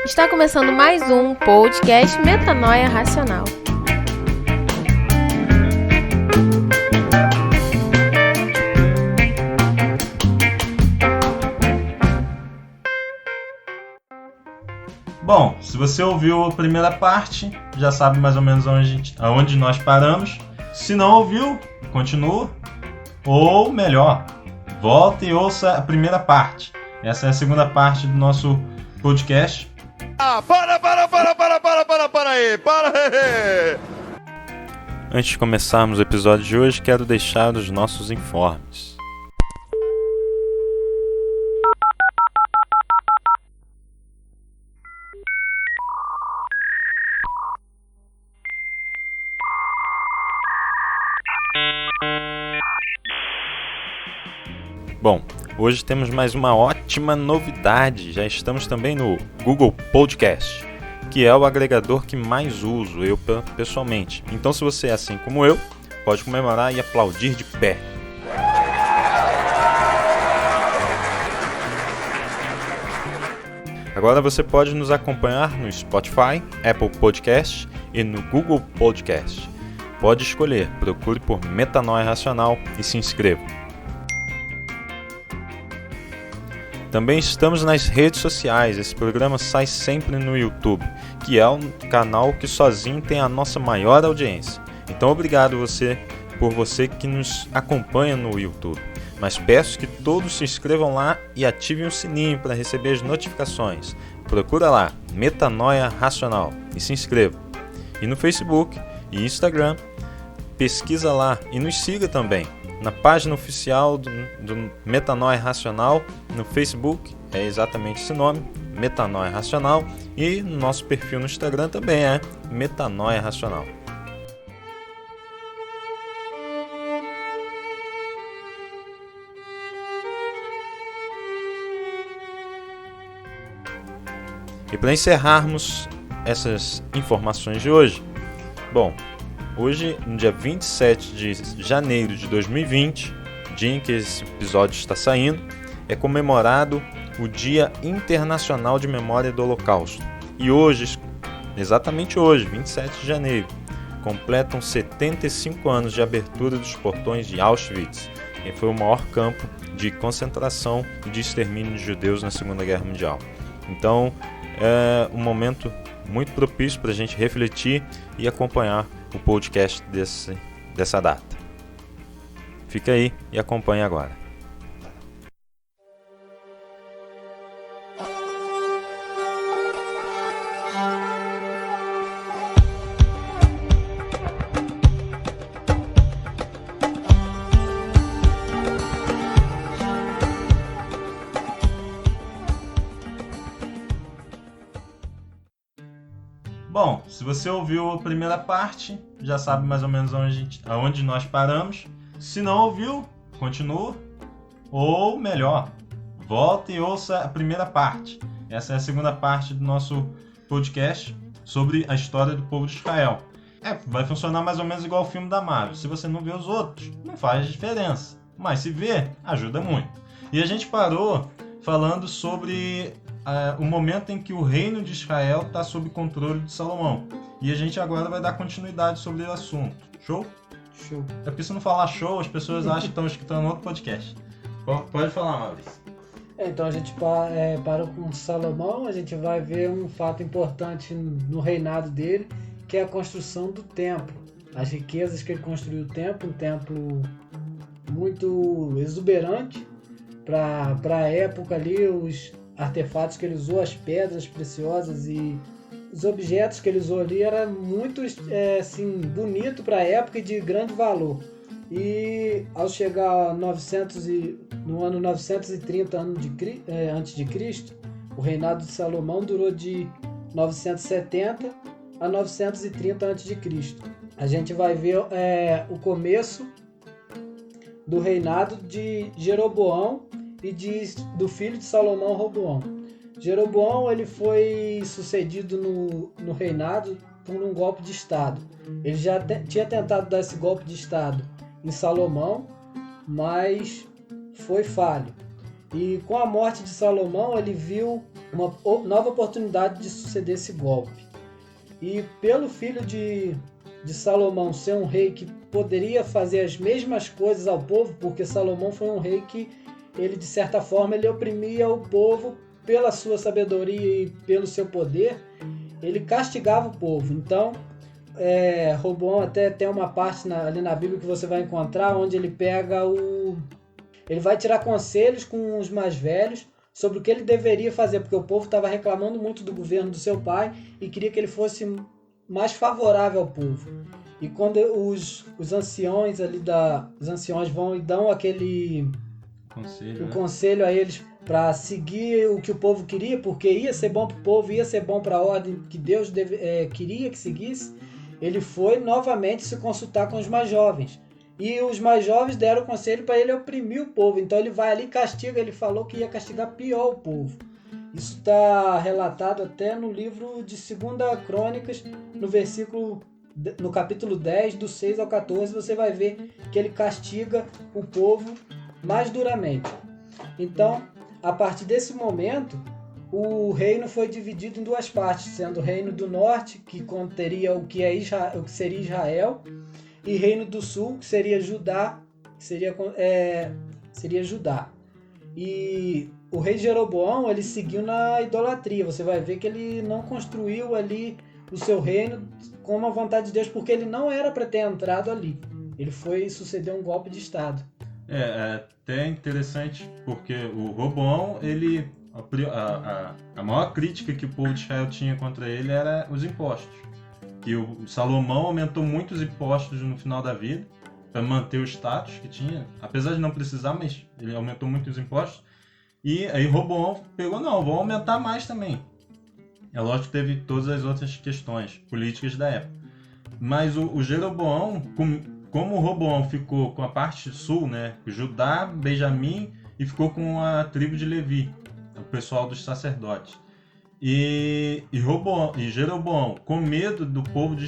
Está começando mais um podcast Metanoia Racional. Bom, se você ouviu a primeira parte, já sabe mais ou menos aonde nós paramos. Se não ouviu, continua. Ou melhor, volta e ouça a primeira parte. Essa é a segunda parte do nosso podcast. Para aí! Antes de começarmos o episódio de hoje, quero deixar os nossos informes. Bom, hoje temos mais uma ótima novidade. Já estamos também no Google Podcast, que é o agregador que mais uso eu pessoalmente. Então, se você é assim como eu, pode comemorar e aplaudir de pé. Agora você pode nos acompanhar no Spotify, Apple Podcast e no Google Podcast. Pode escolher, procure por Metanoia Racional e se inscreva. Também estamos nas redes sociais. Esse programa sai sempre no YouTube, que é um canal que sozinho tem a nossa maior audiência. Então obrigado por você que nos acompanha no YouTube. Mas peço que todos se inscrevam lá e ativem o sininho para receber as notificações. Procura lá, Metanoia Racional, e se inscreva. E no Facebook e Instagram, pesquisa lá e nos siga também. Na página oficial do Metanoia Racional, no Facebook, é exatamente esse nome, Metanoia Racional, e no nosso perfil no Instagram também é Metanoia Racional. E para encerrarmos essas informações de hoje, bom, hoje, no dia 27 de janeiro de 2020, dia em que esse episódio está saindo, é comemorado o Dia Internacional de Memória do Holocausto. E hoje, exatamente hoje, 27 de janeiro, completam 75 anos de abertura dos portões de Auschwitz, que foi o maior campo de concentração e de extermínio de judeus na Segunda Guerra Mundial. Então, é um momento muito propício para a gente refletir e acompanhar o podcast dessa data. Fica aí e acompanhe agora. Bom, se você ouviu a primeira parte, já sabe mais ou menos aonde nós paramos. Se não ouviu, continua. Ou melhor, volta e ouça a primeira parte. Essa é a segunda parte do nosso podcast sobre a história do povo de Israel. Vai funcionar mais ou menos igual o filme da Marvel. Se você não vê os outros, não faz diferença. Mas se vê, ajuda muito. E a gente parou falando sobre o momento em que o reino de Israel está sob controle de Salomão. E a gente agora vai dar continuidade sobre o assunto. Show? Show. É porque se não falar show, as pessoas acham que estão escutando outro podcast. Pode falar, Maurício. Então a gente parou com Salomão, a gente vai ver um fato importante no reinado dele, que é a construção do templo. As riquezas que ele construiu o templo, um templo muito exuberante para a época ali, os artefatos que ele usou, as pedras preciosas e os objetos que ele usou ali era muito bonito para a época e de grande valor. E ao chegar no ano 930 antes de Cristo, o reinado de Salomão durou de 970 a 930 antes de Cristo. A gente vai ver o começo do reinado de Jeroboão e do filho de Salomão, Roboão. Jeroboão ele foi sucedido no reinado por um golpe de Estado. Ele já tinha tentado dar esse golpe de Estado em Salomão, mas foi falho. E com a morte de Salomão, ele viu uma nova oportunidade de suceder esse golpe. E pelo filho de Salomão ser um rei que poderia fazer as mesmas coisas ao povo, porque Salomão foi um rei que ele, de certa forma, ele oprimia o povo pela sua sabedoria e pelo seu poder, ele castigava o povo. Então, Roboão até tem uma parte ali na Bíblia que você vai encontrar, onde ele pega ele vai tirar conselhos com os mais velhos sobre o que ele deveria fazer, porque o povo estava reclamando muito do governo do seu pai e queria que ele fosse mais favorável ao povo. E quando os anciões ali os anciões vão e dão aquele conselho a eles para seguir o que o povo queria, porque ia ser bom para o povo, ia ser bom para a ordem que Deus queria que seguisse, ele foi novamente se consultar com os mais jovens. E os mais jovens deram conselho para ele oprimir o povo. Então ele vai ali e castiga. Ele falou que ia castigar pior o povo. Isso está relatado até no livro de 2 Crônicas, no capítulo 10, do 6 ao 14. Você vai ver que ele castiga o povo mais duramente. Então, a partir desse momento, o reino foi dividido em 2 partes, sendo o reino do norte, que conteria o que seria Israel, e reino do sul, que seria Judá, seria Judá. E o rei Jeroboão, ele seguiu na idolatria. Você vai ver que ele não construiu ali o seu reino como a vontade de Deus, porque ele não era para ter entrado ali. Ele foi suceder um golpe de estado. É até interessante, porque o Roboão, a maior crítica que o povo de Israel tinha contra ele era os impostos. Que o Salomão aumentou muito os impostos no final da vida para manter o status que tinha, apesar de não precisar, mas ele aumentou muito os impostos. E aí Roboão pegou, não, vou aumentar mais também. É lógico que teve todas as outras questões políticas da época. Mas o Jeroboão, como o Roboão ficou com a parte sul, né, Judá, Benjamim, e ficou com a tribo de Levi, o pessoal dos sacerdotes. E Jeroboão, com medo do povo de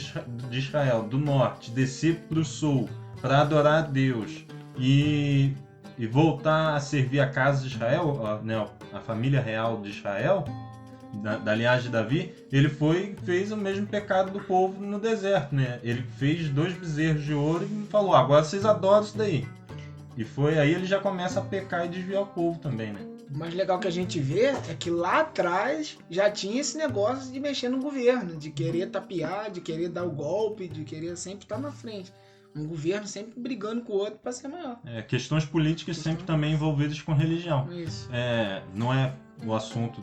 Israel do norte descer para o sul para adorar a Deus e voltar a servir a casa de Israel, a família real de Israel, da linhagem de Davi, ele fez o mesmo pecado do povo no deserto, né? Ele fez 2 bezerros de ouro e falou, agora vocês adoram isso daí. E aí ele já começa a pecar e desviar o povo também, né? O mais legal que a gente vê é que lá atrás já tinha esse negócio de mexer no governo, de querer tapear, de querer dar o golpe, de querer sempre estar na frente. Um governo sempre brigando com o outro para ser maior. Questões políticas sempre também envolvidas com religião. Isso. Não é o assunto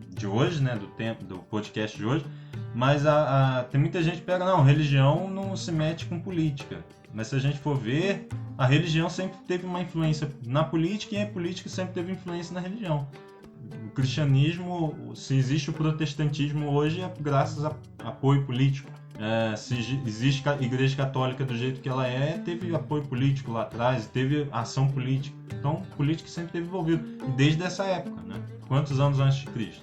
de hoje, né, do podcast de hoje, mas tem muita gente que pega, não, religião não se mete com política. Mas se a gente for ver, a religião sempre teve uma influência na política e a política sempre teve influência na religião. O cristianismo, se existe o protestantismo hoje, é graças a apoio político. Se existe a Igreja Católica do jeito que ela teve apoio político lá atrás, teve ação política. Então, política sempre esteve envolvido. E desde essa época, né? Quantos anos antes de Cristo?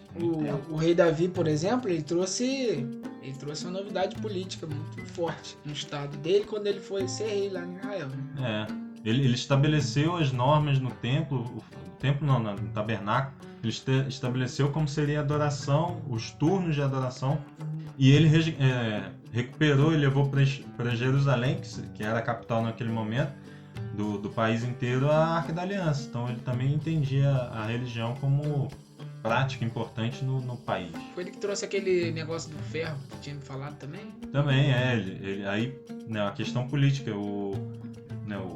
O rei Davi, por exemplo, ele trouxe uma novidade política muito forte no estado dele quando ele foi ser rei lá em Israel. Né? Ele estabeleceu as normas no templo, no tabernáculo. Ele estabeleceu como seria a adoração, os turnos de adoração. E ele recuperou e levou para Jerusalém, que era a capital naquele momento, do país inteiro, a Arca da Aliança. Então ele também entendia a religião como prática importante no país. Foi ele que trouxe aquele negócio do ferro que tinha me falado também? Também, aí, né, a questão política, o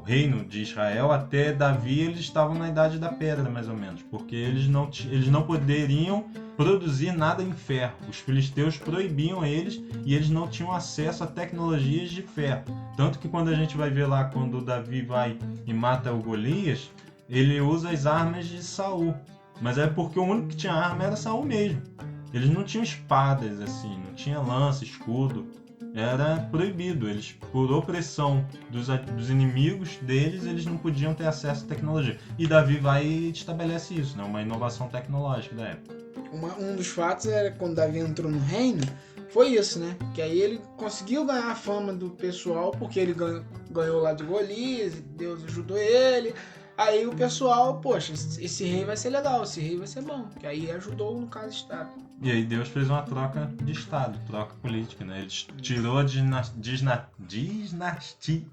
reino de Israel, até Davi, eles estavam na Idade da Pedra, mais ou menos, porque eles não poderiam produzir nada em ferro. Os filisteus proibiam eles e eles não tinham acesso a tecnologias de ferro. Tanto que quando a gente vai ver lá, quando Davi vai e mata o Golias, ele usa as armas de Saul. Mas é porque o único que tinha arma era Saul mesmo. Eles não tinham espadas, assim, não tinha lança, escudo. Era proibido. Eles, por opressão dos inimigos deles, eles não podiam ter acesso à tecnologia. E Davi vai e estabelece isso, né? Uma inovação tecnológica da época. Um dos fatos era quando Davi entrou no reino, foi isso, né? Que aí ele conseguiu ganhar a fama do pessoal, porque ele ganhou lá de Golias, Deus ajudou ele. Aí o pessoal, poxa, esse rei vai ser legal, esse rei vai ser bom. Que aí ajudou, no caso, o Estado. E aí Deus fez uma troca de Estado, troca política, né? Ele tirou a dinastia.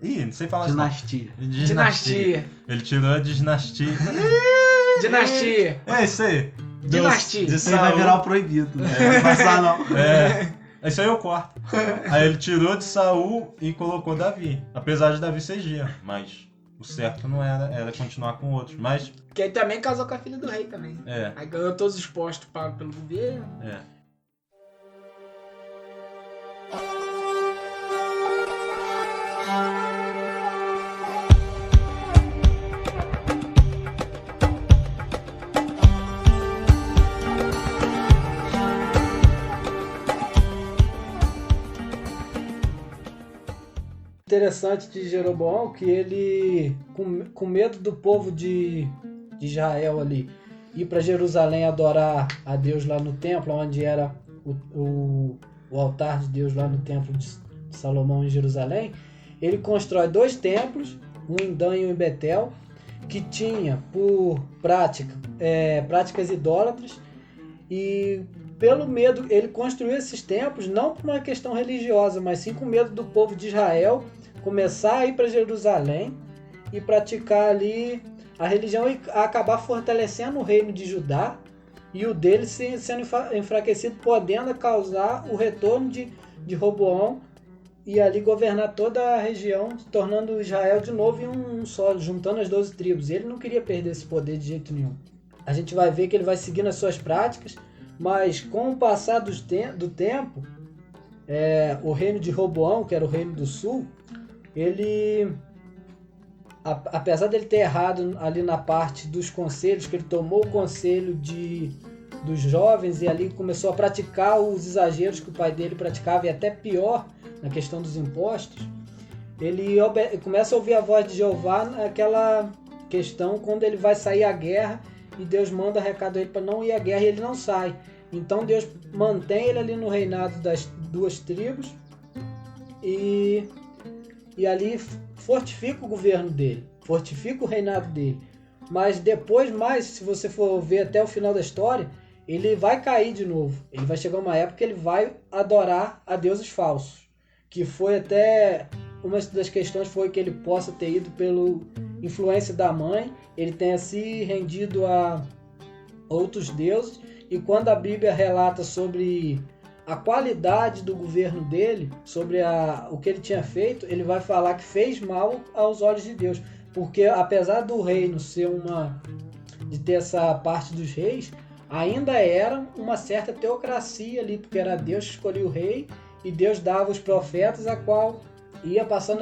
Ih, não sei falar isso. Dinastia. Dinastia. Ele tirou a dinastia. Dinastia. É isso aí. Dinastia. De Isso aí vai Saul. virar o proibido. Não vai passar, não. Isso aí eu corto. Aí ele tirou de Saul e colocou Davi. Apesar de Davi ser Gia, mas o certo não era continuar com outros. Mas, Que aí também casou com a filha do rei também. é. Aí ganhou todos os postos pagos pelo governo. Interessante de Jeroboão que ele, com medo do povo de Israel ali, ir para Jerusalém adorar a Deus lá no templo, onde era o altar de Deus lá no templo de Salomão em Jerusalém, ele constrói 2 templos, um em Dan e um em Betel, que tinha por práticas idólatras, e pelo medo, ele construiu esses templos não por uma questão religiosa, mas sim com medo do povo de Israel começar a ir para Jerusalém e praticar ali a religião e acabar fortalecendo o reino de Judá e o dele sendo enfraquecido, podendo causar o retorno de Roboão e ali governar toda a região, tornando Israel de novo em um só, juntando as 12 tribos. Ele não queria perder esse poder de jeito nenhum. A gente vai ver que ele vai seguindo as suas práticas, mas com o passar do tempo, o reino de Roboão, que era o reino do sul, ele, apesar dele ter errado ali na parte dos conselhos, que ele tomou o conselho dos jovens e ali começou a praticar os exageros que o pai dele praticava, e até pior, na questão dos impostos, ele começa a ouvir a voz de Jeová naquela questão quando ele vai sair à guerra, e Deus manda recado a ele para não ir à guerra e ele não sai. Então Deus mantém ele ali no reinado das 2 tribos e ali fortifica o governo dele, fortifica o reinado dele. Mas depois, se você for ver até o final da história, ele vai cair de novo. Ele vai chegar uma época que ele vai adorar a deuses falsos. Que foi até uma das questões foi que ele possa ter ido pela influência da mãe, ele tenha se rendido a outros deuses, e quando a Bíblia relata sobre a qualidade do governo dele, sobre o que ele tinha feito, ele vai falar que fez mal aos olhos de Deus, porque apesar do reino ser de ter essa parte dos reis, ainda era uma certa teocracia ali, porque era Deus que escolhia o rei, e Deus dava os profetas, a qual ia passando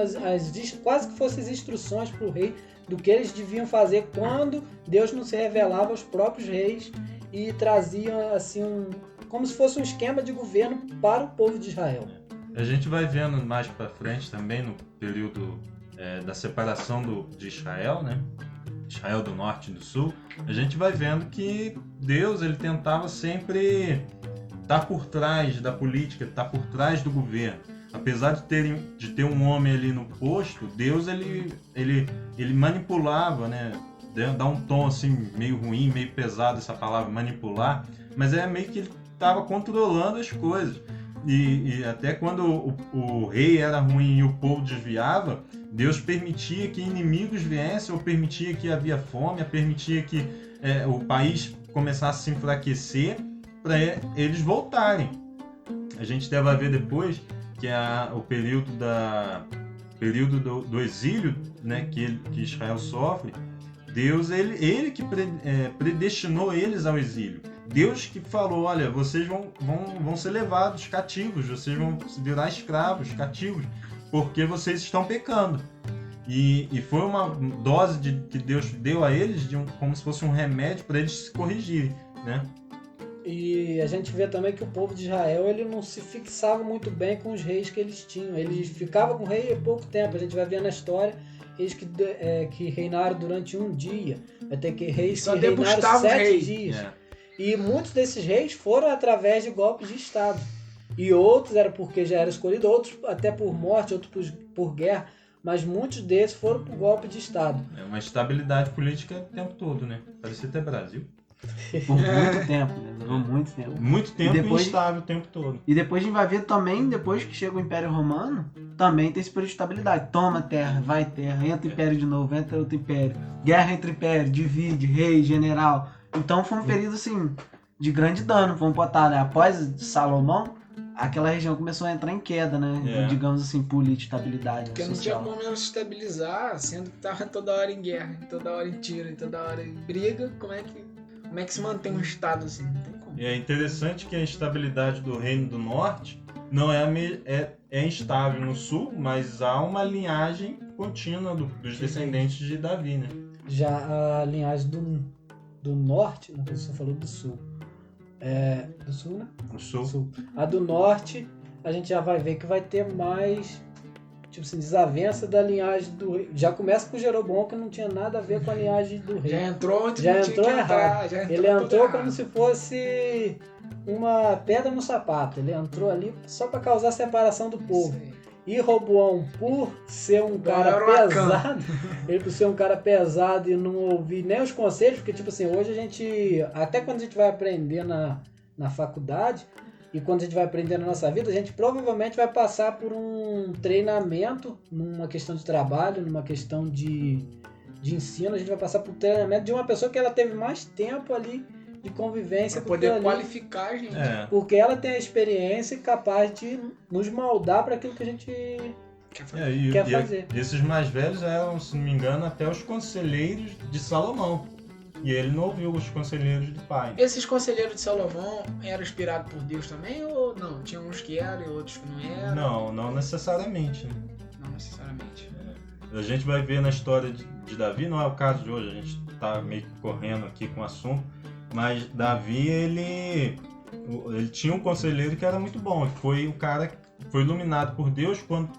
quase que fossem as instruções para o rei do que eles deviam fazer quando Deus não se revelava aos próprios reis e trazia assim como se fosse um esquema de governo para o povo de Israel. A gente vai vendo mais para frente também no período da separação de Israel, né? Israel do Norte e do Sul. A gente vai vendo que Deus ele tentava sempre estar por trás da política, estar por trás do governo. Apesar de ter um homem ali no posto, Deus ele manipulava, né? Dá um tom assim meio ruim, meio pesado essa palavra manipular, mas é meio que ele estava controlando as coisas. E até quando o rei era ruim e o povo desviava, Deus permitia que inimigos viessem, ou permitia que havia fome, permitia que o país começasse a se enfraquecer para eles voltarem. A gente até vai ver depois que o período do exílio, né, que Israel sofre. Deus ele que predestinou eles ao exílio. Deus que falou, olha, vocês vão ser levados cativos, vocês vão virar escravos, cativos, porque vocês estão pecando. E foi uma dose que Deus deu a eles, como se fosse um remédio para eles se corrigirem, né? E a gente vê também que o povo de Israel ele não se fixava muito bem com os reis que eles tinham. Eles ficavam com o rei há pouco tempo. A gente vai ver na história reis que reinaram durante um dia. Vai ter reis Só que reinaram debustavam 7 dias. E muitos desses reis foram através de golpes de Estado. E outros era porque já era escolhido, outros até por morte, outros por guerra. mas muitos deles foram pro golpe de Estado. É uma estabilidade política o tempo todo, né? Parecia até Brasil. Por muito tempo, né? Durou muito tempo. Muito tempo E depois- instável o tempo todo. E depois de invadir também, depois que chega o Império Romano, também tem esse período de estabilidade. Toma terra, vai terra, entra Império de novo, entra outro Império. Guerra entre Império, divide, rei, general. Então foi um período, assim, de grande dano. Vamos botar, né? Após Salomão, aquela região começou a entrar em queda, né? É. Digamos assim, política, estabilidade Porque não tinha social. como ela se estabilizar, sendo que tava toda hora em guerra, toda hora em tiro, toda hora em briga. Como é que se mantém um estado assim? Não tem como. E é interessante que a estabilidade do Reino do Norte não é instável no sul, mas há uma linhagem contínua dos descendentes de Davi, né? Já a linhagem do norte, não sei se você falou do sul. Do sul, né? No sul. Sul. A do norte, a gente já vai ver que vai ter mais, tipo assim, desavença da linhagem do rei. Já começa com o Jeroboão, que não tinha nada a ver com a linhagem do rei. Já entrou onde Já não tinha entrou que errado. entrar. Já Ele tudo entrou errado. como se fosse uma pedra no sapato. Ele entrou ali só para causar separação do povo. Isso aí. E Roboão, por ser um cara Era o Acã. pesado, ele por ser um cara pesado e não ouvir nem os conselhos, porque tipo assim, hoje a gente, até quando a gente vai aprender na faculdade e quando a gente vai aprender na nossa vida, a gente provavelmente vai passar por um treinamento numa questão de trabalho, numa questão de ensino, a gente vai passar por um treinamento de uma pessoa que ela teve mais tempo ali de convivência Pra com aquilo poder ali. qualificar a gente. É. Porque ela tem a experiência capaz de nos moldar para aquilo que a gente quer fazer. E esses mais velhos eram, se não me engano, até os conselheiros de Salomão. E ele não ouviu os conselheiros do pai. Esses conselheiros de Salomão eram inspirados por Deus também ou não? Tinha uns que eram e outros que não eram? Não necessariamente, né? Não necessariamente. A gente vai ver na história de Davi, não é o caso de hoje, a gente tá meio que correndo aqui com o assunto, mas Davi, ele tinha um conselheiro que era muito bom, que foi o cara que foi iluminado por Deus quando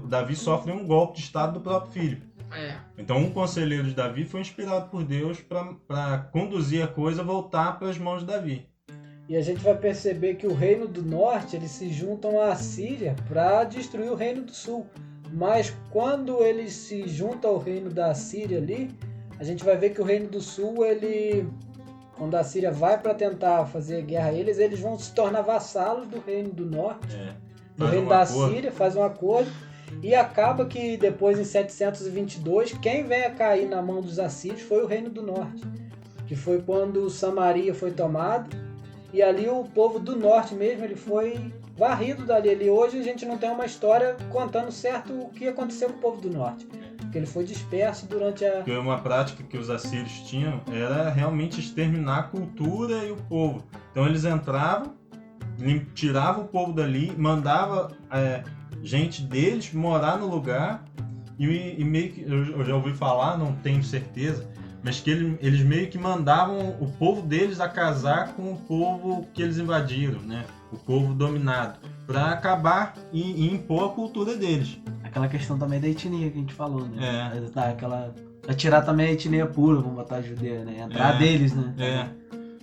Davi sofre um golpe de estado do próprio filho. É. Então um conselheiro de Davi foi inspirado por Deus para conduzir a coisa a voltar para as mãos de Davi. E a gente vai perceber que o reino do norte, eles se juntam à Síria para destruir o reino do sul. Mas quando eles se juntam ao reino da Síria ali, a gente vai ver que o reino do sul, quando a Síria vai para tentar fazer guerra a eles vão se tornar vassalos do reino do norte, do Faz reino um da acordo. Síria, faz um acordo. E acaba que depois, em 722, quem vem a cair na mão dos assírios foi o reino do norte. Que foi quando Samaria foi tomada. E ali o povo do norte mesmo, ele foi varrido dali. Ali hoje a gente não tem uma história contando certo o que aconteceu com o povo do norte. Porque ele foi disperso durante a... Porque uma prática que os assírios tinham era realmente exterminar a cultura e o povo. Então eles entravam, tiravam o povo dali, mandavam gente deles morar no lugar e meio que, eu já ouvi falar, não tenho certeza, mas que eles meio que mandavam o povo deles a casar com o povo que eles invadiram, né? O povo dominado, para acabar e impor a cultura deles. Aquela questão também da etnia que a gente falou, né? É. Vai tirar também a etnia pura, vamos botar a judeia, né? Entrar deles, né?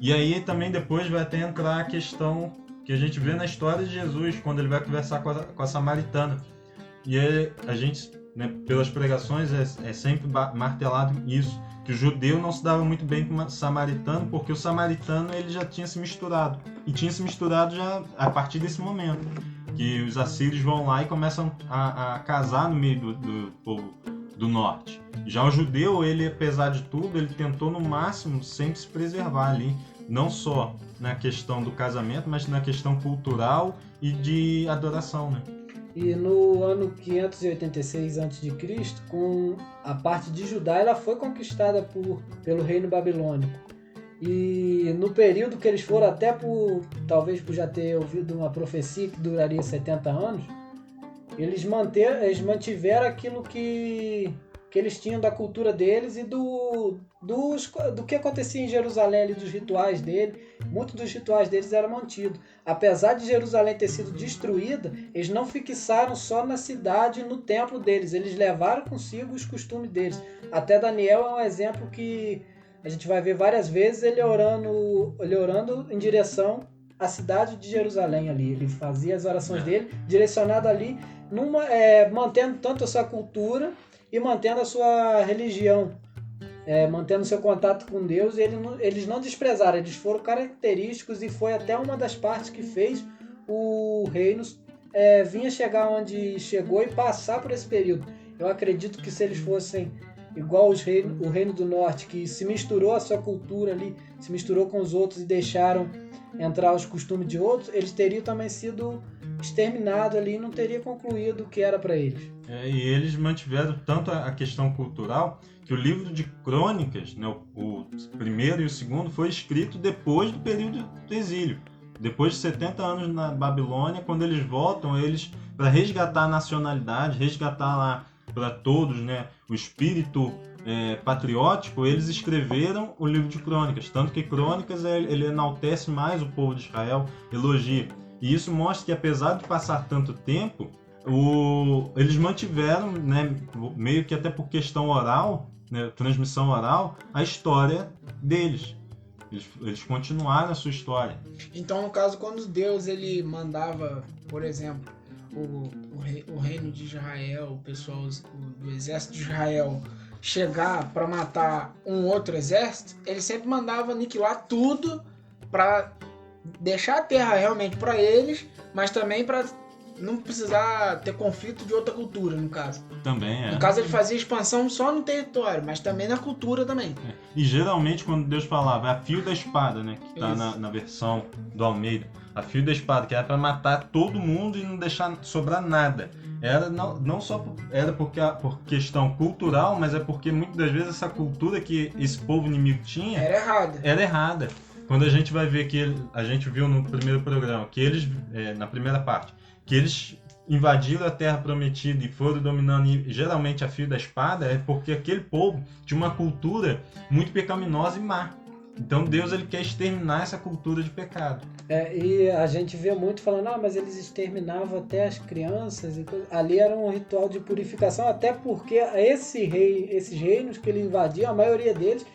E aí também depois vai até entrar a questão que a gente vê na história de Jesus, quando ele vai conversar com a samaritana. E aí, a gente, né, pelas pregações, é sempre martelado isso, que o judeu não se dava muito bem com o samaritano, porque o samaritano ele já tinha se misturado. E tinha se misturado já a partir desse momento, que os assírios vão lá e começam a casar no meio do povo do norte. Já o judeu, ele, apesar de tudo, ele tentou no máximo sempre se preservar ali, não só na questão do casamento, mas na questão cultural e de adoração, né? E no ano 586 a.C., com a parte de Judá, ela foi conquistada pelo reino babilônico. E no período que eles foram, até talvez por já ter ouvido uma profecia que duraria 70 anos, eles mantiveram aquilo que eles tinham da cultura deles e do que acontecia em Jerusalém, ali, dos rituais dele. Muitos dos rituais deles eram mantidos. Apesar de Jerusalém ter sido destruída, eles não fixaram só na cidade e no templo deles. Eles levaram consigo os costumes deles. Até Daniel é um exemplo que a gente vai ver várias vezes ele orando em direção à cidade de Jerusalém ali. Ele fazia as orações dele direcionado ali mantendo tanto a sua cultura e mantendo a sua religião, mantendo seu contato com Deus. E eles não desprezaram, eles foram característicos, e foi até uma das partes que fez o reino vinha chegar onde chegou e passar por esse período. Eu acredito que se eles fossem igual o Reino do Norte, que se misturou a sua cultura ali, se misturou com os outros e deixaram entrar os costumes de outros, eles teriam também sido exterminados ali e não teria concluído o que era para eles. E eles mantiveram tanto a questão cultural que o livro de Crônicas, né, o primeiro e o segundo, foi escrito depois do período do exílio. Depois de 70 anos na Babilônia, quando eles voltam, eles, para resgatar a nacionalidade, resgatar lá para todos, né, o espírito patriótico, eles escreveram o livro de Crônicas. Tanto que Crônicas ele enaltece mais o povo de Israel, elogia. E isso mostra que, apesar de passar tanto tempo, eles mantiveram, né, meio que até por questão oral, né, transmissão oral, a história deles. Eles continuaram a sua história. Então, no caso, quando Deus ele mandava, por exemplo, o reino de Israel, o pessoal do exército de Israel chegar para matar um outro exército, ele sempre mandava aniquilar tudo para deixar a terra realmente para eles, mas também para não precisar ter conflito de outra cultura, no caso. Também No caso, ele fazia expansão só no território, mas também na cultura também. E geralmente quando Deus falava, a fio da espada, né, que está na versão do Almeida, a fio da espada, que era para matar todo mundo e não deixar sobrar nada. Era não só por questão cultural, mas é porque muitas das vezes essa cultura que esse povo inimigo tinha era errada. Quando a gente vai ver que a gente viu no primeiro programa, que eles, na primeira parte, que eles invadiram a Terra Prometida e foram dominando, e geralmente a fio da espada, é porque aquele povo tinha uma cultura muito pecaminosa e má. Então Deus ele quer exterminar essa cultura de pecado. E a gente vê muito falando, mas eles exterminavam até as crianças. E ali era um ritual de purificação, até porque esses reinos que ele invadia, a maioria deles,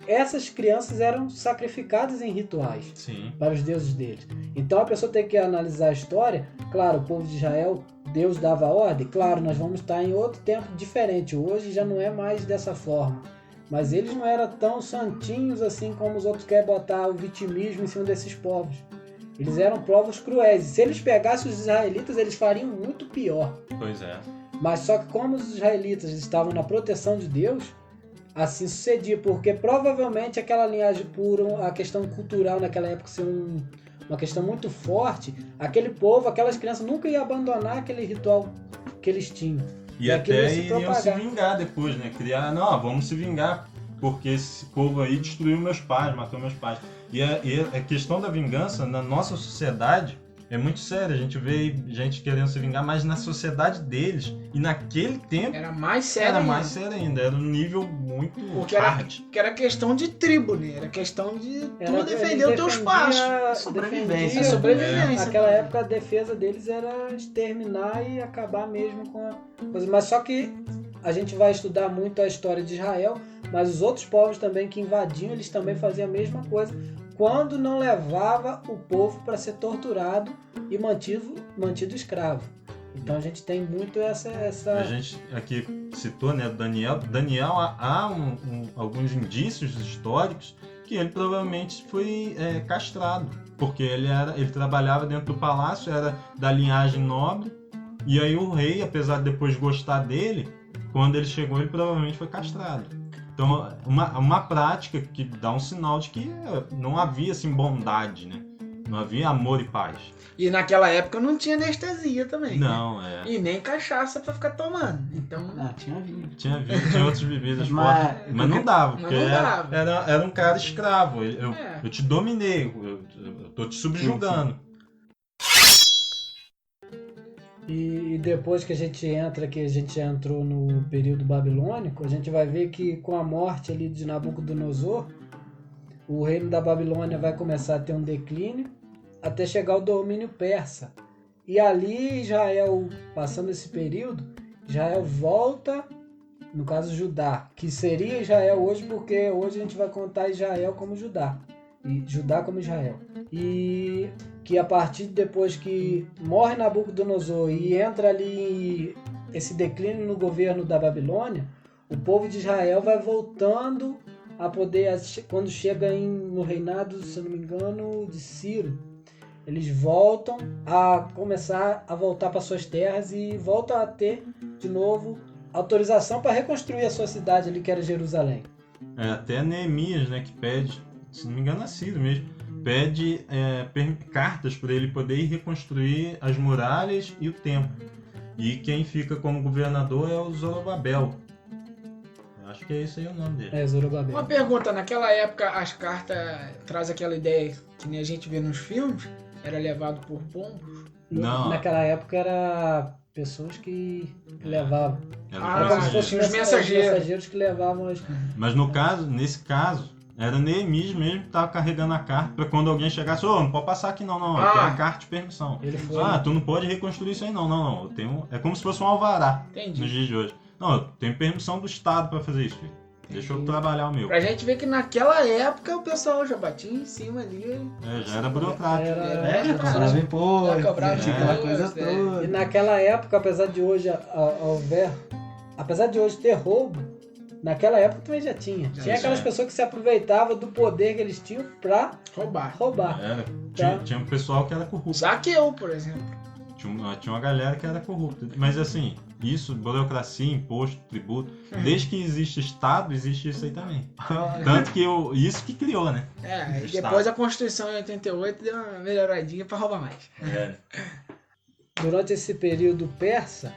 essas crianças eram sacrificadas em rituais. Sim. Para os deuses deles. Então a pessoa tem que analisar a história. Claro, o povo de Israel, Deus dava ordem. Claro, nós vamos estar em outro tempo diferente. Hoje já não é mais dessa forma. Mas eles não eram tão santinhos assim como os outros querem botar o vitimismo em cima desses povos. Eles eram povos cruéis. Se eles pegassem os israelitas, eles fariam muito pior. Pois é. Mas só que como os israelitas estavam na proteção de Deus, assim sucedia, porque provavelmente aquela linhagem pura, a questão cultural naquela época ser uma questão muito forte, aquele povo, aquelas crianças nunca iam abandonar aquele ritual que eles tinham. E até iriam se vingar depois, né? Vamos se vingar, porque esse povo aí destruiu meus pais, matou meus pais. E a questão da vingança na nossa sociedade é muito séria. A gente vê gente querendo se vingar, mas na sociedade deles, e naquele tempo, era mais sério ainda. Era um nível muito hard. Porque era questão de tribo, né? Era questão de tu defender o teu espaço. Sobrevivência. Naquela época a defesa deles era exterminar e acabar mesmo com a coisa. Mas só que a gente vai estudar muito a história de Israel, mas os outros povos também que invadiam, eles também faziam a mesma coisa, quando não levava o povo para ser torturado e mantido escravo. Então a gente tem muito essa... A gente aqui citou, né, Daniel. Há alguns indícios históricos que ele provavelmente foi castrado, porque ele trabalhava dentro do palácio, era da linhagem nobre, e aí o rei, apesar de depois gostar dele, quando ele chegou, ele provavelmente foi castrado. Então, uma prática que dá um sinal de que não havia assim, bondade, né? Não havia amor e paz. E naquela época não tinha anestesia também. Não, né? E nem cachaça pra ficar tomando. Então... tinha vinho. Tinha outras bebidas fortes, mas não dava, porque era um cara escravo. Eu te dominei, eu tô te subjugando. E depois que a gente já entrou no período babilônico, a gente vai ver que com a morte ali de Nabucodonosor, o reino da Babilônia vai começar a ter um declínio até chegar ao domínio persa. E ali Israel, passando esse período, Israel volta, no caso Judá, que seria Israel hoje, porque hoje a gente vai contar Israel como Judá. E Judá como Israel. E que a partir de depois que morre Nabucodonosor e entra ali esse declínio no governo da Babilônia, o povo de Israel vai voltando a poder, quando chega no reinado, se eu não me engano, de Ciro, eles voltam a começar a voltar para suas terras e voltam a ter de novo autorização para reconstruir a sua cidade ali, que era Jerusalém. Até Neemias, né, que pede, se não me engano é Ciro mesmo, pede cartas para ele poder ir reconstruir as muralhas e o templo. E quem fica como governador é o Zorobabel. Acho que é esse aí o nome dele. É, Zorobabel. Uma pergunta, naquela época as cartas traz aquela ideia que nem a gente vê nos filmes, era levado por pombos? Não. Naquela época era pessoas que levavam. Era Ah, Era como se mensageiro. fossem os mensageiros. mensageiros que levavam as... Mas nesse caso, era Neemias mesmo que estava carregando a carta para quando alguém chegasse, não pode passar aqui não, eu tenho a carta de permissão. Ele foi... Tu não pode reconstruir isso aí não, eu tenho... É como se fosse um alvará Entendi. nos dias de hoje. Não, eu tenho permissão do Estado para fazer isso, filho. Deixa eu trabalhar o meu. Pra gente ver que naquela época o pessoal já batia em cima ali. Já era burocrático. Já cobrava imposto, Já cobrava tinha aquela imposto, coisa é. toda. E naquela época, apesar de hoje ter roubo, naquela época também já tinha. Tinha aquelas pessoas que se aproveitavam do poder que eles tinham pra Roubar. roubar. Tinha um pessoal que era corrupto. Zaqueu, por exemplo. Tinha uma galera que era corrupta. Mas assim, isso, burocracia, imposto, tributo, desde que existe Estado, existe isso aí também. Tanto que isso que criou, né? E Estado. depois a Constituição em 88 deu uma melhoradinha pra roubar mais. Durante esse período persa,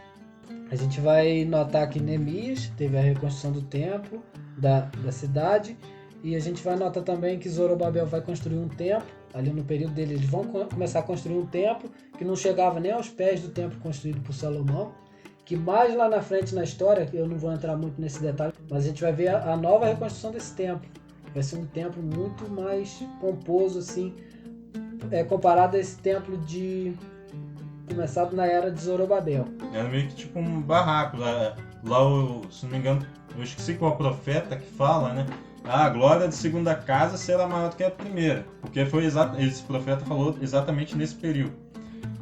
a gente vai notar que Neemias teve a reconstrução do templo, da cidade, e a gente vai notar também que Zorobabel vai construir um templo. Ali no período dele, eles vão começar a construir um templo que não chegava nem aos pés do templo construído por Salomão, que mais lá na frente na história, eu não vou entrar muito nesse detalhe, mas a gente vai ver a nova reconstrução desse templo. Vai ser um templo muito mais pomposo, assim, comparado a esse templo começado na era de Zorobabel. Era meio que tipo um barraco. Lá se não me engano, eu esqueci qual profeta que fala, né? A glória da segunda casa será maior do que a primeira. Porque esse profeta falou exatamente nesse período.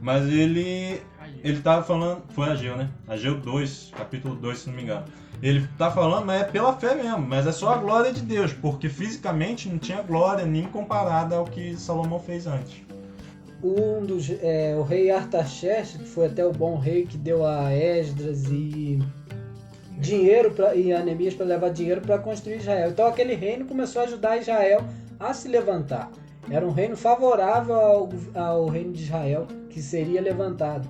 Mas ele estava falando, foi Ageu, né? Ageu 2, capítulo 2, se não me engano. Ele tá falando, mas é pela fé mesmo, mas é só a glória de Deus, porque fisicamente não tinha glória nem comparada ao que Salomão fez antes. O rei Artaxerxes, que foi até o bom rei que deu a Esdras e dinheiro e a Neemias para levar dinheiro para construir Israel. Então aquele reino começou a ajudar Israel a se levantar. Era um reino favorável ao reino de Israel que seria levantado.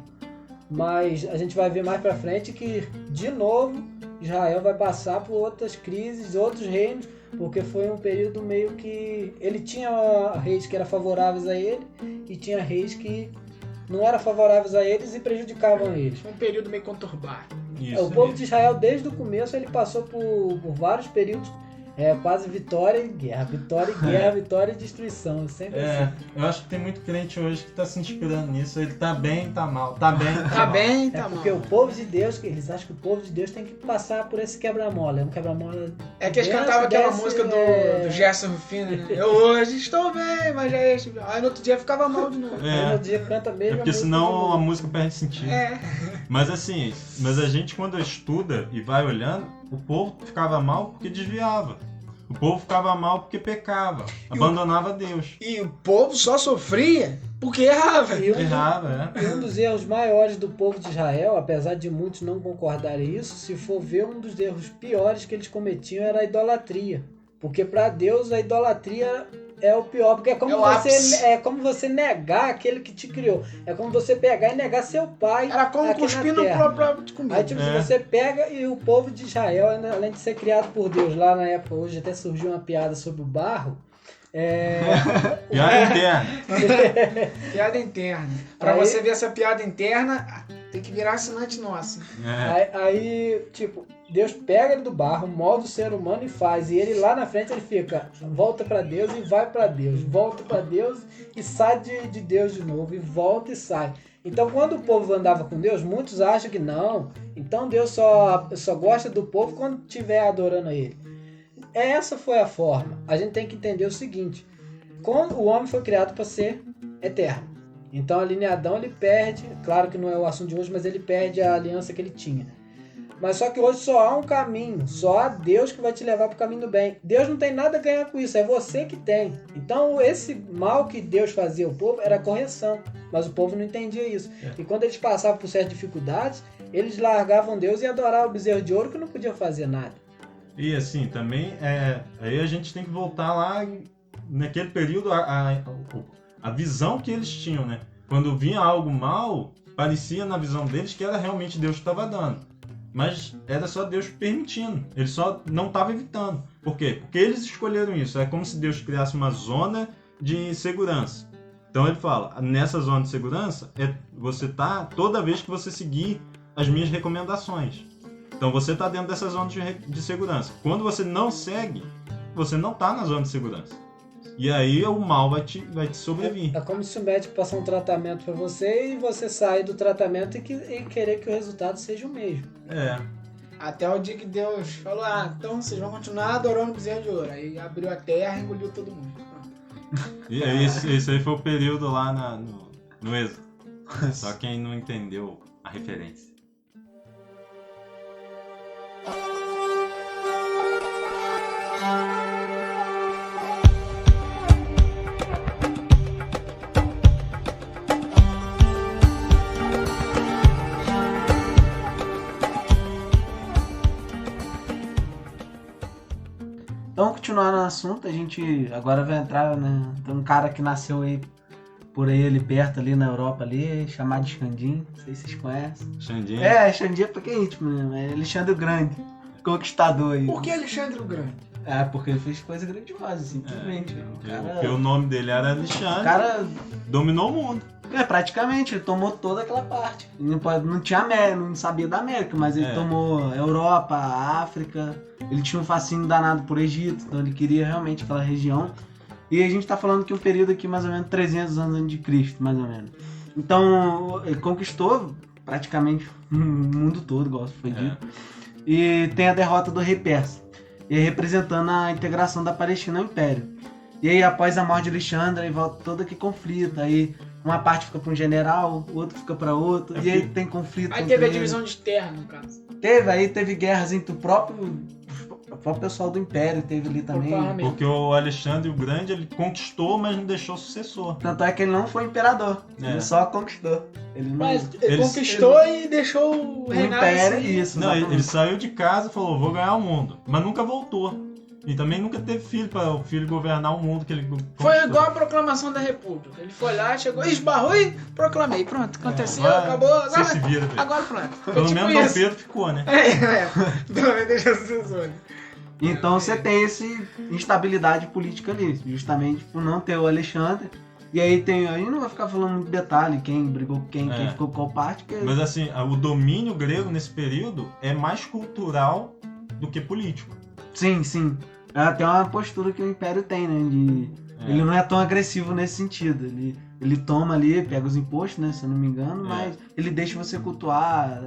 Mas a gente vai ver mais para frente que, de novo, Israel vai passar por outras crises, outros reinos, porque foi um período meio que ele tinha reis que eram favoráveis a ele e tinha reis que não eram favoráveis a eles e prejudicavam eles. Um período meio conturbado. Isso O povo mesmo. de Israel, desde o começo, ele passou por vários períodos, quase vitória e guerra, vitória e destruição. Sempre assim. Eu acho que tem muito crente hoje que tá se inspirando nisso. Ele tá bem, tá mal. Tá bem, tá Tá mal. bem, tá Porque mal. o povo de Deus, eles acham que o povo de Deus tem que passar por esse quebra-mola. É um quebra-mola. É que eles Desce, cantavam aquela desce, música do Gerson Rufino, né? Eu hoje estou bem, mas já estive. Aí no outro dia ficava mal de novo. Aí no dia canta mesmo. Porque senão a música perde sentido. É. Mas assim, a gente quando estuda e vai olhando, o povo ficava mal porque desviava. O povo ficava mal porque pecava, abandonava Deus. E o povo só sofria porque errava. Errava, E um dos erros maiores do povo de Israel, apesar de muitos não concordarem isso, se for ver, um dos erros piores que eles cometiam era a idolatria. Porque para Deus a idolatria é o pior, porque é como você negar aquele que te criou. É como você pegar e negar seu pai. Era como aqui cuspir na no terra. próprio comida. Aí tipo, você pega e o povo de Israel, além de ser criado por Deus lá na época, hoje até surgiu uma piada sobre o barro. Piada interna. Piada interna. Pra Aí- você ver essa piada interna, tem que virar assinante nosso. Aí, tipo, Deus pega ele do barro, molda o ser humano e faz. E ele lá na frente ele fica, volta pra Deus e vai pra Deus. Volta pra Deus e sai de Deus de novo. E volta e sai. Então quando o povo andava com Deus, muitos acham que não. Então Deus só gosta do povo quando estiver adorando a ele. Essa foi a forma. A gente tem que entender o seguinte. O homem foi criado para ser eterno. Então ali em Adão ele perde, claro que não é o assunto de hoje, mas ele perde a aliança que ele tinha. Mas só que hoje só há um caminho, só há Deus que vai te levar para o caminho do bem. Deus não tem nada a ganhar com isso, é você que tem. Então esse mal que Deus fazia ao povo era correção, mas o povo não entendia isso. E quando eles passavam por certas dificuldades, eles largavam Deus e adoravam o bezerro de ouro que não podia fazer nada. E assim, também, aí a gente tem que voltar lá, naquele período, a visão que eles tinham, né? Quando vinha algo mal, parecia na visão deles que era realmente Deus que estava dando. Mas era só Deus permitindo, ele só não estava evitando. Por quê? Porque eles escolheram isso. É como se Deus criasse uma zona de segurança. Então ele fala, nessa zona de segurança, você tá toda vez que você seguir as minhas recomendações. Então você está dentro dessa zona de segurança. Quando você não segue, você não está na zona de segurança. E aí o mal vai te sobrevir. É como se o médico passar um tratamento para você e você sair do tratamento e querer que o resultado seja o mesmo. Até o dia que Deus falou, então vocês vão continuar adorando o bezerro de ouro. Aí abriu a terra e engoliu todo mundo. Pronto. E aí esse aí foi o período lá no Êxodo. Só quem não entendeu a referência. Então, continuando no assunto, a gente agora vai entrar, né? Tem um cara que nasceu aí por aí ali perto, ali na Europa, ali, chamado de Xandim. Não sei se vocês conhecem. Xandim? Xandim é porque é íntimo, né? É Alexandre o Grande, conquistador aí. Por que Alexandre o Grande? Porque ele fez coisa grandiosa, simplesmente. Porque o nome dele era Alexandre. O cara dominou o mundo. Praticamente, ele tomou toda aquela parte. Ele não tinha América, não sabia da América, mas ele tomou a Europa, a África. Ele tinha um fascínio danado por Egito, então ele queria realmente aquela região. E a gente tá falando que um período aqui mais ou menos 300 anos antes de Cristo, mais ou menos. Então, ele conquistou praticamente o mundo todo, igual foi dito. E tem a derrota do rei Persa, e aí representando a integração da Palestina ao Império. E aí, após a morte de Alexandre, aí volta todo aquele conflito. Aí uma parte fica para um general, o outro fica para outro, e aí tem conflito. Aí teve a divisão de terra, no caso. Teve guerras entre o próprio pessoal do Império, teve ali também. Porque o Alexandre o Grande, ele conquistou, mas não deixou sucessor. Tanto é que ele não foi imperador, ele só conquistou. Ele não... Mas ele conquistou e deixou o reinado Império, assim. isso. Não, ele saiu de casa e falou, vou ganhar o mundo. Mas nunca voltou. E também nunca teve filho para o filho governar o mundo que ele conquistou. Foi igual a proclamação da República. Ele foi lá, chegou, esbarrou e proclamei. Pronto, aconteceu, acabou. Agora, se vira, agora pronto. Pelo tipo menos isso. Dom Pedro ficou, né? Pelo menos deixou sucessor. Então você tem essa instabilidade política ali, justamente por não ter o Alexandre. E aí não vai ficar falando muito detalhe, quem brigou com quem ficou com qual parte. Mas assim, o domínio grego nesse período é mais cultural do que político. Sim. É até uma postura que o Império tem, né? Ele não é tão agressivo nesse sentido. Ele toma ali, pega os impostos, né? Se eu não me engano, mas ele deixa você cultuar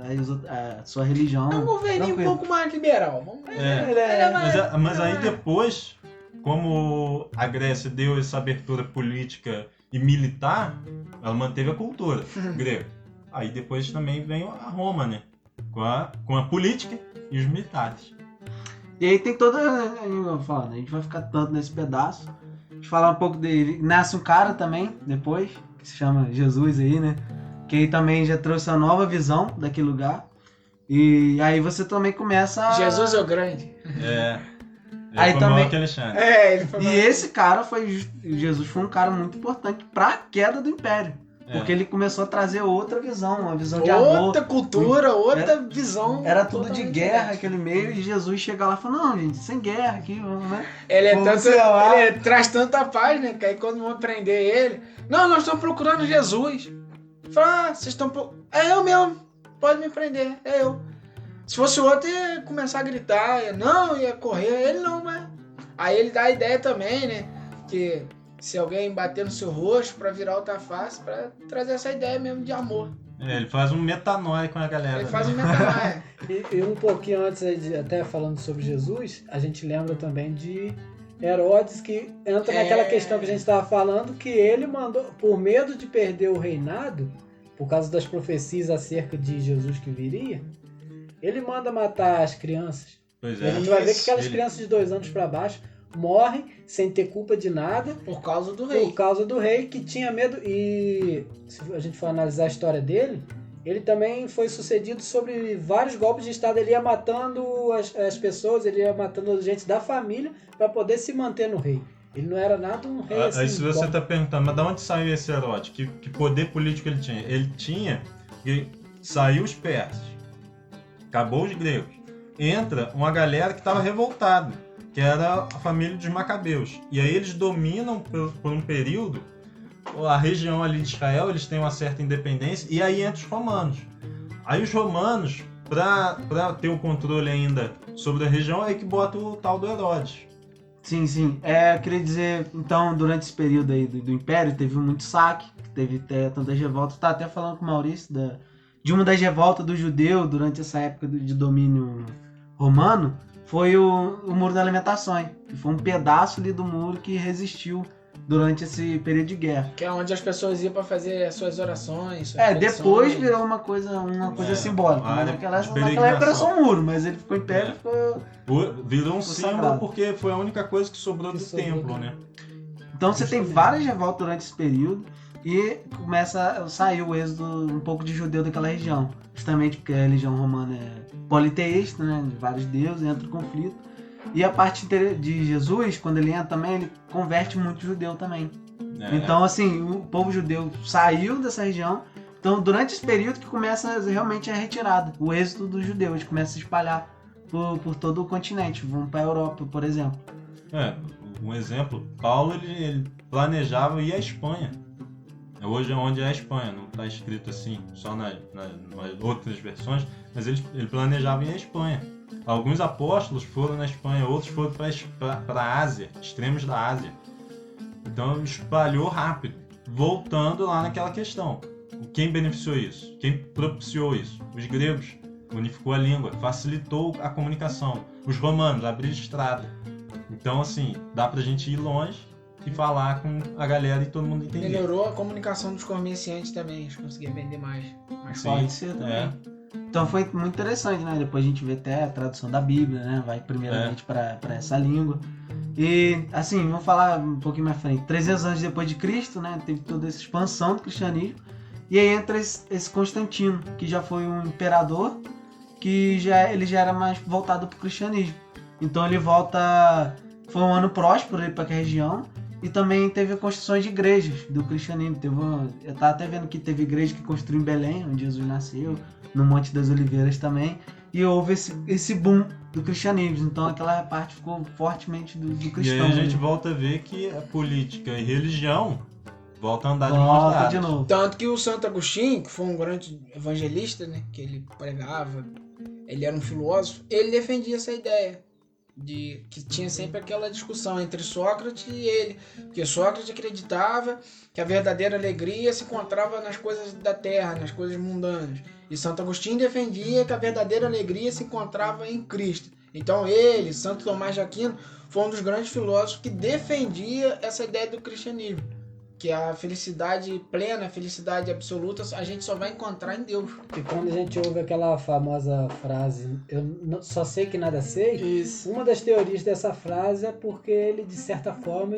a sua religião. É um governo um pouco mais liberal. Vamos ver. Mas aí depois, como a Grécia deu essa abertura política e militar, ela manteve a cultura grega. Aí depois também vem a Roma, né? Com a política e os militares. E aí tem toda... A gente vai ficar tanto nesse pedaço. A gente falar um pouco dele. Nasce um cara também, depois, que se chama Jesus aí, né? Que aí também já trouxe a nova visão daquele lugar. E aí você também começa a... Jesus é o Grande. Aí foi também... maior que Alexandre. Ele foi E esse cara Jesus foi um cara muito importante para a queda do Império. Porque ele começou a trazer outra visão, uma visão de amor. Outra cultura, outra visão. Era tudo de guerra, aquele meio, e Jesus chega lá e fala, não, gente, sem guerra aqui, vamos, né? Ele traz tanta paz, né? Que aí quando vão prender ele... Não, nós estamos procurando Jesus. Fala, vocês estão... É eu mesmo, pode me prender, é eu. Se fosse o outro, ia começar a gritar, ia correr, ele não, mas... Aí ele dá a ideia também, né? Que... Se alguém bater no seu rosto pra virar outra face, pra trazer essa ideia mesmo de amor. Ele faz um metanoia com a galera. Ele faz um metanoia. E um pouquinho antes, até falando sobre Jesus, a gente lembra também de Herodes, que entra naquela questão que a gente estava falando, que ele mandou, por medo de perder o reinado, por causa das profecias acerca de Jesus que viria, ele manda matar as crianças. Pois A gente vai ver que aquelas crianças de 2 anos para baixo morrem sem ter culpa de nada Por causa do rei. por causa do rei que tinha medo. E se a gente for analisar a história dele, ele também foi sucedido sobre vários golpes de estado. Ele ia matando as pessoas, ele ia matando gente da família para poder se manter no rei. Ele não era nada um rei assim. Aí se você bom. tá perguntando, mas de onde saiu esse Herodes? Que poder político ele tinha? Ele tinha que saiu os persas, acabou os gregos, entra uma galera que estava revoltada, que era a família dos Macabeus. E aí eles dominam por um período a região ali de Israel, eles têm uma certa independência, e aí entra os romanos. Aí os romanos, para ter o controle ainda sobre a região, é que bota o tal do Herodes. Sim, sim. Eu queria dizer, então, durante esse período aí do Império, teve muito saque, teve tantas revoltas. Tá até falando com o Maurício de uma das revoltas do judeu durante essa época de domínio romano, foi o Muro das Lamentações, que foi um pedaço ali do muro que resistiu durante esse período de guerra. Que é onde as pessoas iam para fazer as suas orações. Suas Depois petições. virou uma coisa simbólica. área Mas de naquela época era peregrinação. só um muro, mas ele ficou em pé e ficou... Virou um Ficou símbolo sagrado. porque foi a única coisa que sobrou Que do sobrou templo, do- né? Então você tem várias revoltas durante esse período e começa a sair o êxodo um pouco de judeu daquela região. Justamente porque a religião romana é politeísta, né? De vários deuses, entra em conflito. E a parte de Jesus, quando ele entra também, ele converte muito judeu também. Então, assim, o povo judeu saiu dessa região. Então, durante esse período que começa realmente a retirada, o êxodo dos judeus começa a se espalhar por todo o continente. Vão para a Europa, por exemplo. Um exemplo, Paulo ele planejava ir à Espanha. Hoje é onde é a Espanha, não está escrito assim, só nas outras versões, mas ele planejava ir à Espanha. Alguns apóstolos foram na Espanha, outros foram para a Ásia, extremos da Ásia. Então espalhou rápido, voltando lá naquela questão. Quem beneficiou isso? Quem propiciou isso? Os gregos. Unificou a língua, facilitou a comunicação. Os romanos abriram estrada. Então, assim, dá pra gente ir longe e falar com a galera e todo mundo entender. Melhorou a comunicação dos comerciantes também, eles conseguiam vender mais Sim, Pode ser também. Então foi muito interessante, né? Depois a gente vê até a tradução da Bíblia, né? Vai primeiramente para essa língua. E, assim, vamos falar um pouquinho mais frente. 300 anos depois de Cristo, né? Teve toda essa expansão do cristianismo. E aí entra esse Constantino, que já foi um imperador, que ele já era mais voltado para o cristianismo. Então ele volta... Foi um ano próspero para aquela região. E também teve construções de igrejas do cristianismo. Eu estava até vendo que teve igreja que construiu em Belém, onde Jesus nasceu, no Monte das Oliveiras também. E houve esse boom do cristianismo. Então aquela parte ficou fortemente do E cristão. aí a gente volta a ver que a política e religião voltam a andar de mãos volta dadas. de novo. Tanto que o Santo Agostinho, que foi um grande evangelista, né, que ele pregava, ele era um filósofo, ele defendia essa ideia de que tinha sempre aquela discussão entre Sócrates e ele, porque Sócrates acreditava que a verdadeira alegria se encontrava nas coisas da terra, nas coisas mundanas, e Santo Agostinho defendia que a verdadeira alegria se encontrava em Cristo. Então ele, Santo Tomás de Aquino, foi um dos grandes filósofos que defendia essa ideia do cristianismo, que a felicidade plena, a felicidade absoluta, a gente só vai encontrar em Deus. E quando a gente ouve aquela famosa frase, só sei que nada sei, Isso. uma das teorias dessa frase é porque ele, de certa forma,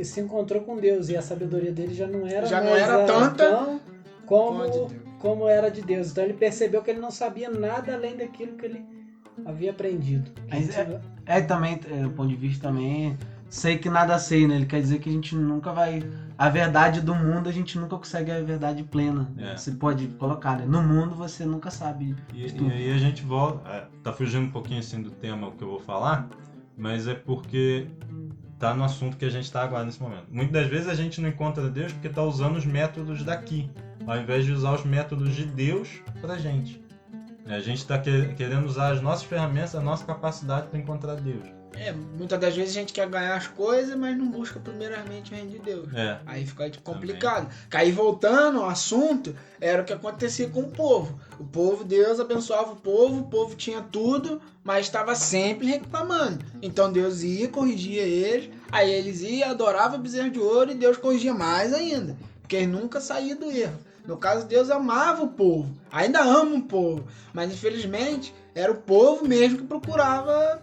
se encontrou com Deus, e a sabedoria dele já não era tanta tão como a de Deus. como era de Deus. Então ele percebeu que ele não sabia nada além daquilo que ele havia aprendido. Mas também, do ponto de vista também, sei que nada sei, né? Ele quer dizer que a gente nunca vai... A verdade do mundo, a gente nunca consegue a verdade plena. Você pode colocar, né? No mundo, você nunca sabe E tudo. aí a gente volta... Tá fugindo um pouquinho assim do tema que eu vou falar, mas é porque tá no assunto que a gente tá agora nesse momento. Muitas das vezes a gente não encontra Deus porque tá usando os métodos daqui, ao invés de usar os métodos de Deus pra gente. A gente tá querendo usar as nossas ferramentas, a nossa capacidade para encontrar Deus. Muitas das vezes a gente quer ganhar as coisas, mas não busca primeiramente o reino de Deus. Aí fica complicado. Aí voltando ao assunto, era o que acontecia com o povo. O povo, Deus abençoava o povo tinha tudo, mas estava sempre reclamando. Então Deus ia, corrigia eles, aí eles iam, adoravam o bezerro de ouro e Deus corrigia mais ainda, porque eles nunca saíam do erro. No caso, Deus amava o povo, ainda ama o povo, mas infelizmente era o povo mesmo que procurava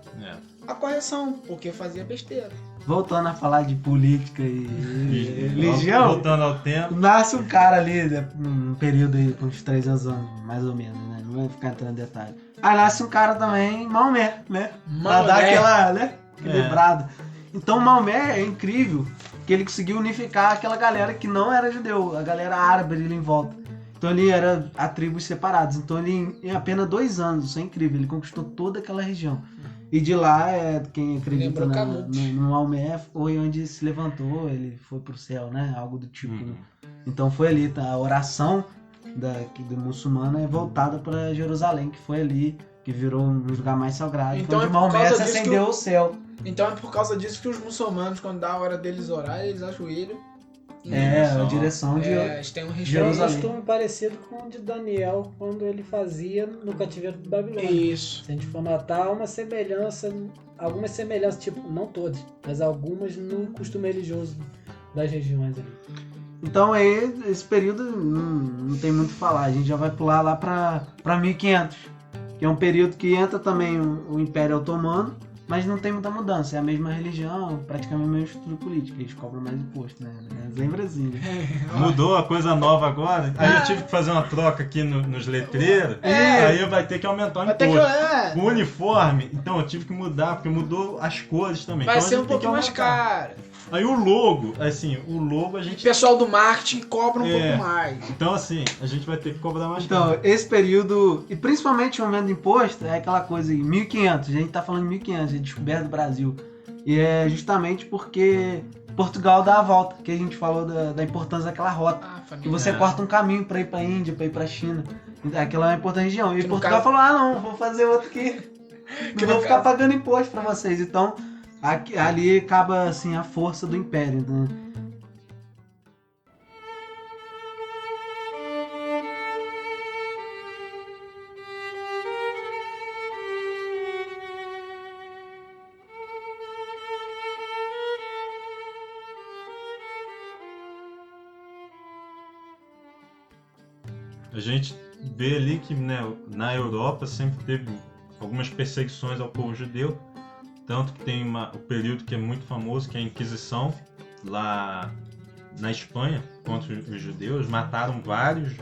a correção, porque fazia besteira. Voltando a falar de política e religião, Voltando ao tempo. nasce um cara ali, né, num período aí, com uns 300 anos, mais ou menos, né? Não vou ficar entrando em detalhe. Aí nasce um cara também, Maomé, né? Pra dar aquela, né, equilibrada. Então Maomé é incrível, que ele conseguiu unificar aquela galera que não era judeu, a galera árabe ali em volta. Então ele era a tribos separadas. Então ele, em apenas 2 anos, isso é incrível, ele conquistou toda aquela região. E de lá, quem acredita no Maomé foi onde se levantou, ele foi pro céu, né? Algo do tipo. Né? Então foi ali, tá? A oração do muçulmano é voltada para Jerusalém, que foi ali, que virou um lugar mais sagrado. Então onde Maomé se acendeu ao céu. Então é por causa disso que os muçulmanos, quando dá a hora deles orar, eles ajoelham. A direção de eles têm um Jerusalém. É um costume parecido com o de Daniel, quando ele fazia no cativeiro do Babilônia. Isso. Se a gente for notar, algumas semelhanças, tipo, não todas, mas algumas no costume religioso das regiões ali. Então aí, esse período não tem muito o que falar, a gente já vai pular lá para 1500, que é um período que entra também o Império Otomano, mas não tem muita mudança, é a mesma religião, praticamente a mesma estrutura política, eles cobram mais imposto, né? Lembra assim, né? Mudou a coisa nova agora. Aí eu tive que fazer uma troca aqui nos letreiros. Aí vai ter que aumentar o imposto. O uniforme, então eu tive que mudar, porque mudou as cores também. Vai então, ser um pouquinho mais caro. Aí o logo a gente... O pessoal do marketing cobra um pouco mais. Então assim, a gente vai ter que cobrar mais Então, caro. esse período, e principalmente o aumento do imposto, é aquela coisa aí, 1500, a gente tá falando de 1500, a descoberta do Brasil. E é justamente porque Portugal dá a volta, que a gente falou da importância daquela rota. Que você corta um caminho pra ir pra Índia, pra ir pra China. Aquela é uma importante região. E Portugal falou, não, vou fazer outro aqui. Não vou ficar pagando imposto pra vocês. Então, ali acaba assim a força do império, né? A gente vê ali que, né, na Europa sempre teve algumas perseguições ao povo judeu, tanto que tem o período que é muito famoso, que é a Inquisição, lá na Espanha, contra os judeus, mataram vários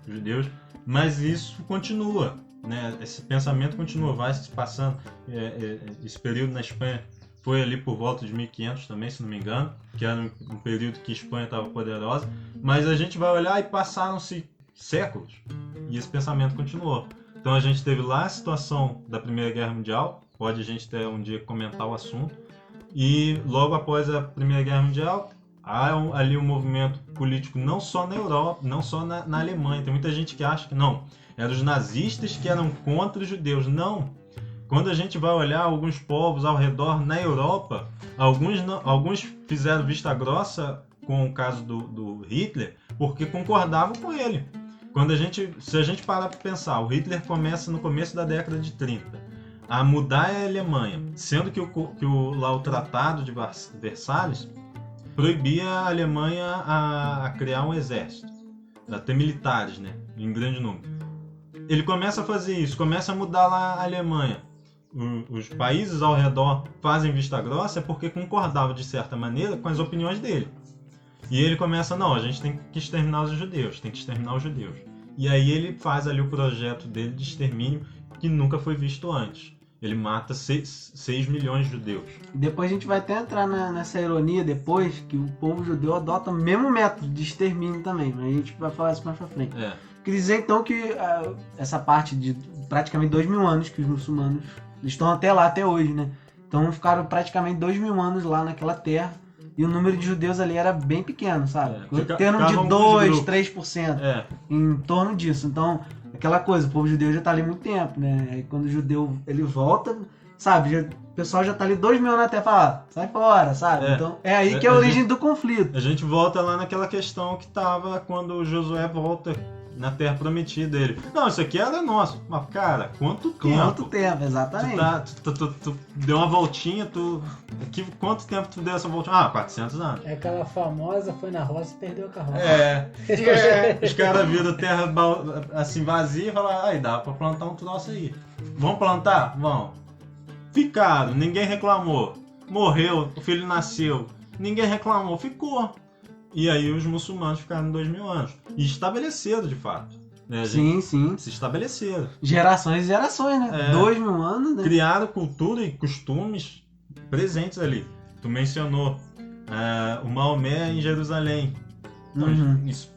judeus, mas isso continua, né? Esse pensamento continua, vai se passando. Esse período na Espanha foi ali por volta de 1500 também, se não me engano, que era um período que a Espanha estava poderosa, mas a gente vai olhar e passaram-se séculos e esse pensamento continuou. Então a gente teve lá a situação da Primeira Guerra Mundial, pode a gente ter um dia comentar o assunto, e logo após a Primeira Guerra Mundial há ali um movimento político não só na Europa, não só na Alemanha. Tem muita gente que acha que não, eram os nazistas que eram contra os judeus. Não, quando a gente vai olhar alguns povos ao redor na Europa, alguns fizeram vista grossa com o caso do Hitler, porque concordavam com ele. Se a gente parar para pensar, o Hitler começa no começo da década de 30 a mudar a Alemanha, sendo que o Tratado de Versalhes proibia a Alemanha a criar um exército, a ter militares, né, em grande número. Ele começa a fazer isso, começa a mudar lá a Alemanha. Os países ao redor fazem vista grossa porque concordavam de certa maneira com as opiniões dele. E ele começa, não, a gente tem que exterminar os judeus, tem que exterminar os judeus. E aí ele faz ali o projeto dele de extermínio que nunca foi visto antes. Ele mata 6 milhões de judeus. Depois a gente vai até entrar nessa ironia depois, que o povo judeu adota o mesmo método de extermínio também, mas a gente vai falar isso mais pra frente. Quer dizer então que essa parte de praticamente 2000 anos que os muçulmanos estão até lá, até hoje, né? Então ficaram praticamente 2000 anos lá naquela terra. E o número de judeus ali era bem pequeno, sabe? Em torno de 2, 3%. Em torno disso. Então, aquela coisa, o povo judeu já tá ali há muito tempo, né? Aí quando o judeu ele volta, sabe? Já o pessoal já tá ali 2 mil anos na Terra, fala, sai fora, sabe? É. Então é aí que é a origem do conflito. A gente volta lá naquela questão que tava quando o Josué volta na Terra Prometida. Ele, não, isso aqui era nosso. Mas, cara, quanto tempo? Quanto tempo, exatamente. Tu deu uma voltinha, quanto tempo tu deu essa voltinha? 400 anos. É aquela famosa, foi na roça e perdeu a carroça. Os caras viram terra assim vazia e falaram, aí dá pra plantar um troço aí. Vamos plantar? Vamos. Ficaram, ninguém reclamou. Morreu, o filho nasceu, ninguém reclamou, ficou. E aí os muçulmanos ficaram 2000 anos. E estabeleceram, de fato. Né, Sim, sim. Se estabeleceram. Gerações e gerações, né? 2 mil anos, né? Criaram cultura e costumes presentes ali. Tu mencionou o Maomé em Jerusalém. Então, isso,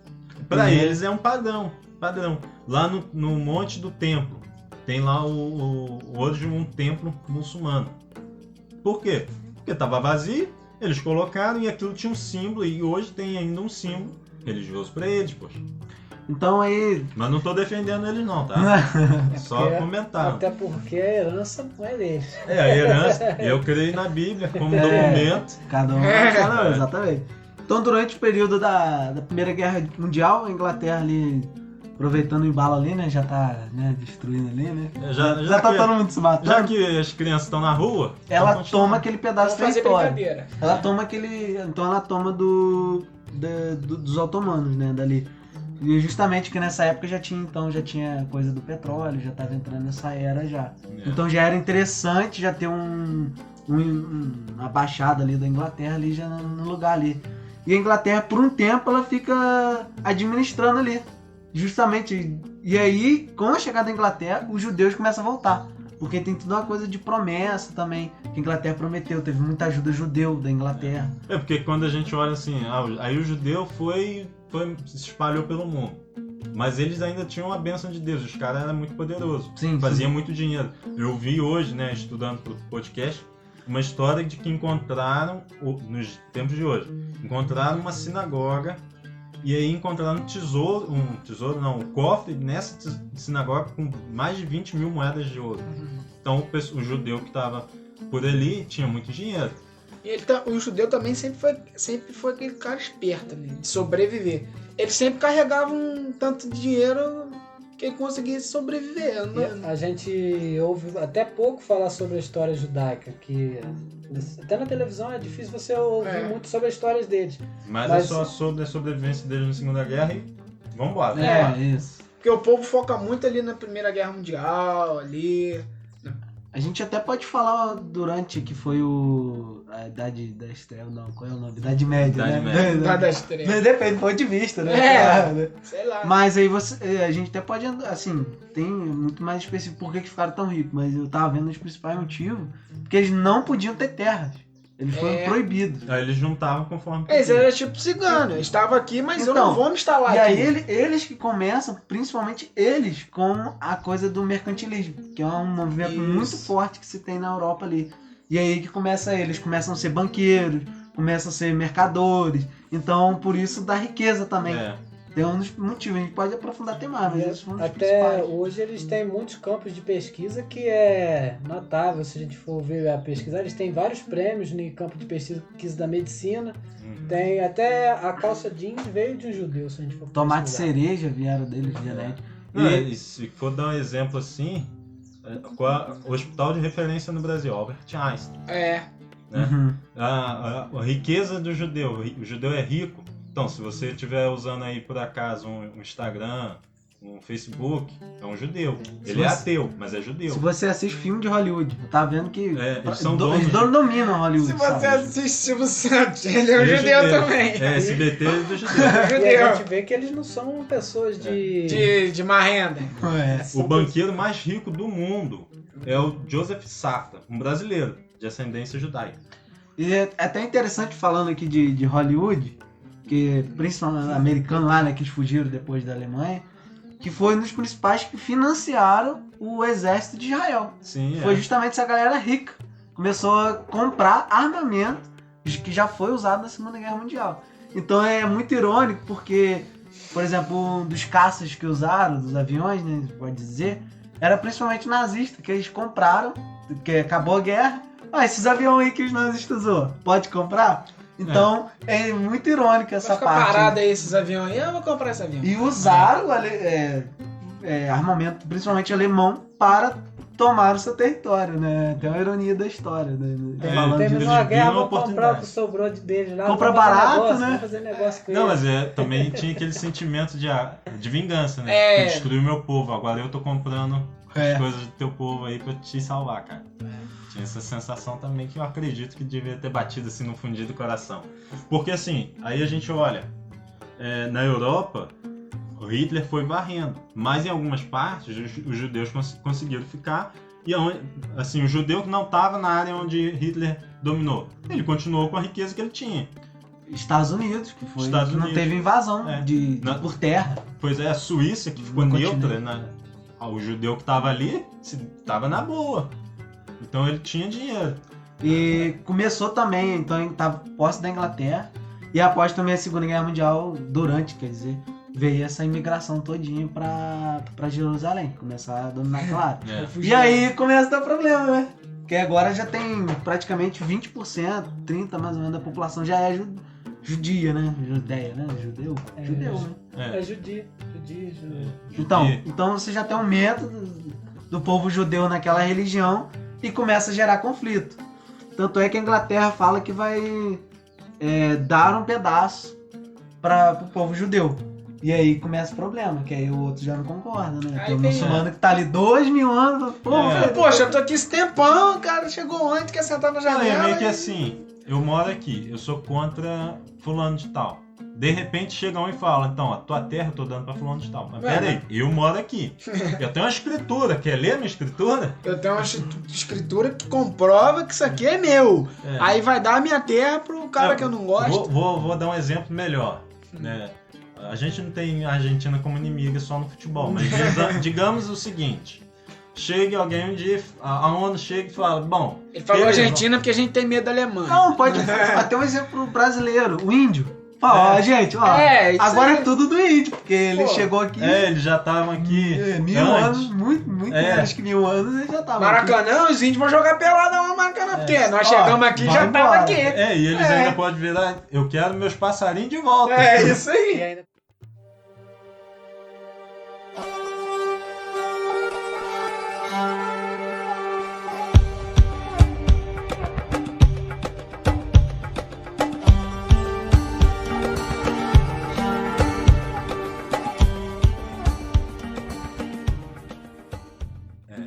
pra eles é um padrão. Lá no Monte do Templo, tem lá hoje um templo muçulmano. Por quê? Porque estava vazio, eles colocaram e aquilo tinha um símbolo, e hoje tem ainda um símbolo religioso para eles, poxa. Então aí... Mas não tô defendendo eles não, tá? Só porque- comentar. Até porque a herança não é deles. A herança, eu creio na Bíblia como documento. Cada um, exatamente. Então, durante o período da Primeira Guerra Mundial, a Inglaterra ali, aproveitando o embalo ali, né, já tá, né, destruindo ali, né? Já tá que- todo mundo se matando. Já que as crianças estão na rua, Ela vamos continuar. toma aquele pedaço Vamos da fazer história. brincadeira. Ela toma aquele... Então ela toma dos otomanos, né, dali. E justamente que nessa época já tinha coisa do petróleo, já tava entrando nessa era já. Então já era interessante já ter uma baixada ali da Inglaterra ali já no lugar ali. E a Inglaterra, por um tempo, ela fica administrando ali. Justamente. E aí, com a chegada da Inglaterra, os judeus começam a voltar. Porque tem tudo uma coisa de promessa também. Que a Inglaterra prometeu. Teve muita ajuda judeu da Inglaterra. Porque quando a gente olha assim, aí o judeu se espalhou pelo mundo. Mas eles ainda tinham a bênção de Deus, os caras eram muito poderosos, Sim, faziam muito dinheiro. Eu vi hoje, né, estudando pro podcast, uma história de que encontraram, nos tempos de hoje, encontraram uma sinagoga e aí encontraram um cofre nessa sinagoga com mais de 20 mil moedas de ouro. Então o judeu que estava por ali tinha muito dinheiro. E o judeu também sempre foi aquele cara esperto, né, de sobreviver. Ele sempre carregava um tanto de dinheiro que ele conseguisse sobreviver. E a gente ouve até pouco falar sobre a história judaica, que até na televisão é difícil você ouvir muito sobre as histórias deles. Mas é só sobre a sobrevivência deles na Segunda Guerra e vambora. Isso. Porque o povo foca muito ali na Primeira Guerra Mundial, ali. A gente até pode falar durante que foi a Idade das Trevas, não, qual é o nome? Idade Média, Idade né? Média. Lá das trevas. Depende do ponto de vista, né? É. Sei lá. Mas aí a gente até pode, assim, tem muito mais específico por que ficaram tão ricos, mas eu tava vendo os principais motivos, porque eles não podiam ter terras. Eles foram proibidos. Aí eles juntavam conforme Eles podia. eram tipo cigano. Eu estava aqui, mas eu Então, não vou me instalar E aqui. aí eles que começam, principalmente eles, com a coisa do mercantilismo, que é um movimento Isso. muito forte que se tem na Europa ali. E aí que eles começam a ser banqueiros, começam a ser mercadores. Então, por isso da riqueza também. Tem um dos motivos, a gente pode aprofundar até mais, mas esses foram os Até principais. hoje eles têm muitos campos de pesquisa que é notável, se a gente for ver a pesquisar, eles têm vários prêmios no campo de pesquisa da medicina. Tem até a calça jeans veio de um judeu, se a gente for Tomate pesquisar. cereja vieram deles, genético. E se for dar um exemplo assim, o hospital de referência no Brasil, Albert Einstein. É. Né? Uhum. A riqueza do judeu, o judeu é rico. Então, se você estiver usando aí por acaso um Instagram, um Facebook, é um judeu. Ele é ateu, mas é judeu. Se você assiste filme de Hollywood, tá vendo que eles são donos eles dominam Hollywood. Se você sabe? assiste Silvio Santos, ele é um judeu também. SBT do judeu. E a Judeu. gente vê que eles não são pessoas de... De má renda. O banqueiro mais rico do mundo é o Joseph Safra, um brasileiro de ascendência judaica. E é até interessante falando aqui de Hollywood, que principalmente americano lá, né, que eles fugiram depois da Alemanha, que foi um dos principais que financiaram o exército de Israel. Sim, Foi justamente essa galera rica. Começou a comprar armamento que já foi usado na Segunda Guerra Mundial. Então é muito irônico porque, por exemplo, um dos caças que usaram, dos aviões, né, pode dizer, era principalmente nazista, que eles compraram, porque acabou a guerra, esses aviões aí que os nazistas usou, pode comprar? Então, é muito irônico essa Vai ficar parte. parado aí esses aviões aí, eu vou comprar esse avião. E usaram armamento, principalmente alemão, para tomar o seu território, né? Tem uma ironia da história, né? Falando de- Terminou a eles guerra, viram a vou comprar o oportunidade. que sobrou deles lá. Compra vou fazer barato, negócio, né? Vou fazer negócio com Não, eles. mas também tinha aquele sentimento de vingança, né? Tu destruiu meu povo, agora eu tô comprando as coisas do teu povo aí pra te salvar, cara. Tinha essa sensação também que eu acredito que devia ter batido assim no fundinho do coração. Porque assim, aí a gente olha, na Europa, o Hitler foi varrendo, mas em algumas partes os judeus conseguiram ficar, e assim, o judeu que não estava na área onde Hitler dominou, ele continuou com a riqueza que ele tinha. Estados Unidos, que foi Estados que não Unidos. teve invasão É. por terra. Pois é, a Suíça, que ficou No neutra, continente. né? O judeu que estava ali, estava na boa. Então ele tinha dinheiro. E começou também, então ele estava posse da Inglaterra, e após também a Segunda Guerra Mundial, quer dizer, veio essa imigração todinha pra Jerusalém, começar a dominar aquela área. É. E aí começa a dar problema, né? Porque agora já tem praticamente 20%, 30% mais ou menos da população já é judia, né? Judeia, né? Judeu, né? É judio. Então você já tem um método do povo judeu naquela religião e começa a gerar conflito. Tanto é que a Inglaterra fala que vai dar um pedaço para o povo judeu. E aí começa o problema, que aí o outro já não concorda, né? Aí Tem um vem- muçulmano que tá ali 2000 anos, Poxa, eu tô aqui esse tempão, o cara chegou antes, quer sentar na Não, é janela. meio que e- assim, eu moro aqui, eu sou contra fulano de tal. De repente chega um e fala, então, a tua terra eu tô dando pra fulano de tal. Mas pera aí, eu moro aqui. Eu tenho uma escritura, quer ler minha escritura? Eu tenho uma escritura que comprova que isso aqui é meu. É. Aí vai dar a minha terra pro cara que eu não gosto. Vou dar um exemplo melhor, né? A gente não tem a Argentina como inimiga só no futebol, mas digamos o seguinte, chega alguém um dia, a ONU chega e fala, bom... Ele falou beleza, Argentina porque a gente tem medo da Alemanha. Não, pode até um exemplo brasileiro, o índio. Fala, ó, gente, ó, Isso agora aí. é tudo do índio, porque ele Pô, chegou aqui eles já estavam aqui 1000 antes. anos, muito menos que 1000 anos, ele já tava aqui. Maracanã, os índios vão jogar pelada no Maracanã, porque nós Ó, chegamos aqui e vai já embora. tava aqui. E eles ainda podem virar, eu quero meus passarinhos de volta. É isso aí. E ainda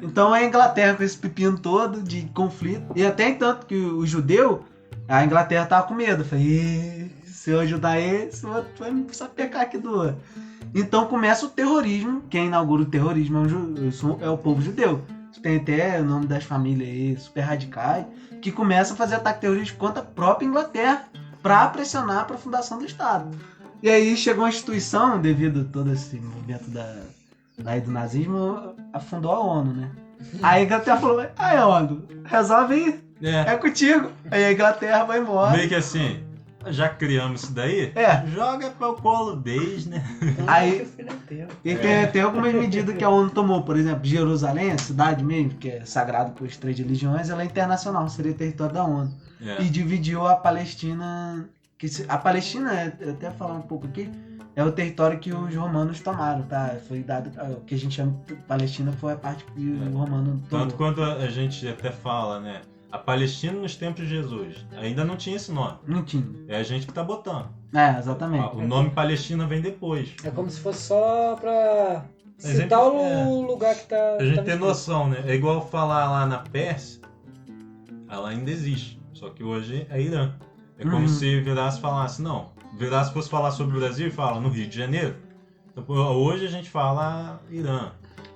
Então a Inglaterra com esse pepino todo de conflito. E até tanto que o judeu, a Inglaterra tava com medo. Falei, "Ih, se eu ajudar esse, o outro vai me sapecar aqui do. Então começa o terrorismo. Quem inaugura o terrorismo é o povo judeu. Tem até o nome das famílias aí, super radicais, que começam a fazer ataque terrorista contra a própria Inglaterra para pressionar para a fundação do Estado. E aí chegou uma instituição, devido a todo esse movimento do nazismo, afundou a ONU, né? Aí a Inglaterra falou, aí ONU, resolve aí, é contigo. Aí a Inglaterra vai embora. Meio que assim, já criamos isso daí, joga para o colo deles, né? Aí- filho teu. E tem algumas medidas que a ONU tomou, por exemplo, Jerusalém, a cidade mesmo, que é sagrado por 3 religiões, ela é internacional, seria território da ONU. É. E dividiu a Palestina, a Palestina, eu até falar um pouco aqui, é o território que os romanos tomaram, tá? Foi dado, o que a gente chama de Palestina foi a parte que o romano tomou. Tanto quanto a gente até fala, né? A Palestina nos tempos de Jesus. Ainda não tinha esse nome. Não tinha. É a gente que tá botando. Exatamente. O nome Palestina vem depois. É como se fosse só pra citar Exemplo, o lugar que tá. A gente tá tem escrito. noção, né? É igual falar lá na Pérsia, ela ainda existe. Só que hoje é Irã. É como se virasse e falasse, não. Virasse fosse falar sobre o Brasil e fala no Rio de Janeiro. Então, hoje a gente fala Irã.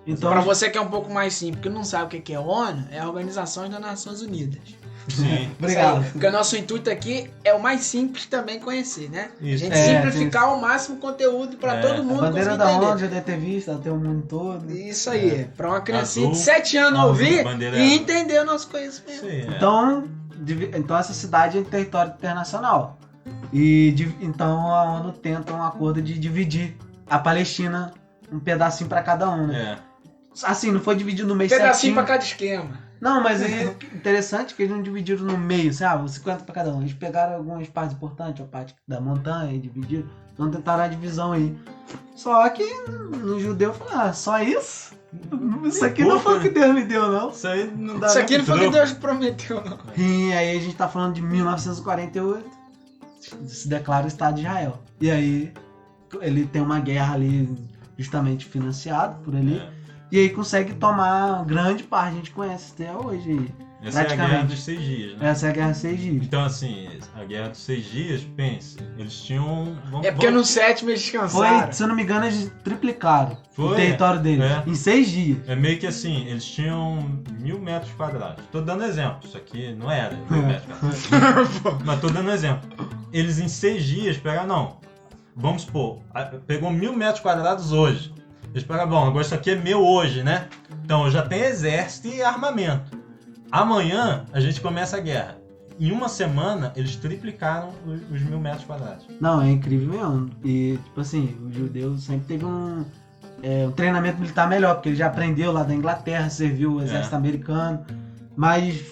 Então, Pra você que é um pouco mais simples, que não sabe o que é ONU, é a Organização das Nações Unidas. Sim. obrigado. Isso aí. Porque o nosso intuito aqui é o mais simples também conhecer, né? Isso. A gente É, simplificar ao máximo o conteúdo pra todo A mundo bandeira conseguir da entender. ONU já deve ter visto, ela tem o mundo todo. Isso aí, pra uma criancinha de Azul, 7 anos azul, ouvir bandeira e azul. entender o nosso conhecimento. Sim, é. Então essa cidade é território internacional. Então a ONU tenta um acordo de dividir a Palestina um pedacinho para cada um, né? É. Assim, não foi dividido no meio Pedacinho certinho. pra cada esquema. Não, mas é interessante que eles não dividiram no meio, assim, 50 pra cada um. Eles pegaram algumas partes importantes, a parte da montanha e dividiram. Então tentaram a divisão aí. Só que no judeu falaram, só isso? Isso aqui não foi o que Deus me deu, não. Isso aí não dá Isso nem aqui não pro foi o que troco. Deus prometeu, não. E aí a gente tá falando de 1948, se declara o Estado de Israel. E aí ele tem uma guerra ali justamente financiada por ali. E aí consegue tomar grande parte, a gente conhece até hoje aí. Essa é a praticamente. Guerra dos 6 Dias, né? Essa é a Guerra dos 6 Dias. Então, assim, a Guerra dos 6 Dias, pense, eles tinham... É porque no 7 eles descansaram. Foi, se eu não me engano, eles triplicaram o Foi? território deles É. em 6 dias. É meio que assim, eles tinham 1000 metros quadrados. Tô dando exemplo, isso aqui não era 1000 metros quadrados. Mas tô dando exemplo. Eles em 6 dias pegaram, não, vamos supor, pegou 1000 metros quadrados hoje. Eles pegaram, bom, agora isso aqui é meu hoje, né? Então eu já tenho exército e armamento. Amanhã a gente começa a guerra. Em uma semana eles triplicaram os 1000 metros quadrados. Não, é incrível mesmo. E, tipo assim, o judeu sempre teve um treinamento militar melhor, porque ele já aprendeu lá da Inglaterra, serviu o exército americano. Mas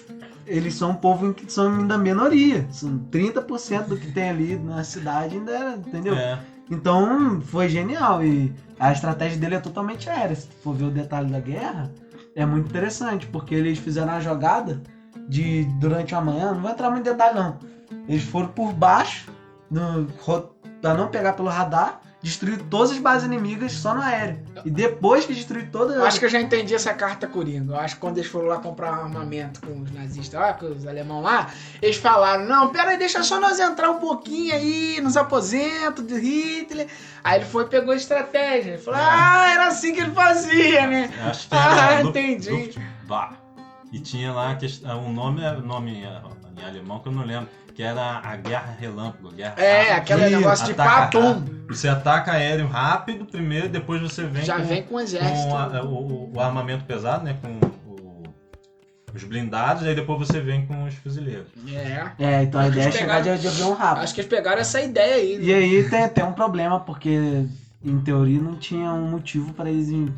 eles são um povo que são ainda minoria. São 30% do que tem ali na cidade ainda era, entendeu? É. Então foi genial. E a estratégia dele é totalmente aérea. Se for ver o detalhe da guerra, é muito interessante, porque eles fizeram a jogada durante a manhã, não vou entrar muito em detalhe não. Eles foram por baixo, pra não pegar pelo radar, destruir todas as bases inimigas só no aéreo. E depois que destruir todas... Eu acho que eu já entendi essa carta Coringa. Eu acho que quando eles foram lá comprar armamento com os nazistas, com os alemães lá, eles falaram, não, pera aí, deixa só nós entrar um pouquinho aí nos aposentos de Hitler. Aí ele foi e pegou a estratégia. Ele falou, era assim que ele fazia, né? Acho que era Entendi. Luftwaffe. E tinha lá um nome em alemão que eu não lembro, que era a Guerra Relâmpago. Aquele negócio de ataca patum. rápido. Você ataca aéreo rápido primeiro, depois você vem Já vem com o exército. com o armamento pesado, né? Com os blindados, aí depois você vem com os fuzileiros. então a Acho que ideia é eles chegar pegaram- de avião rápido. Acho que eles pegaram essa ideia aí. né? E aí tem até um problema, porque em teoria não tinha um motivo para eles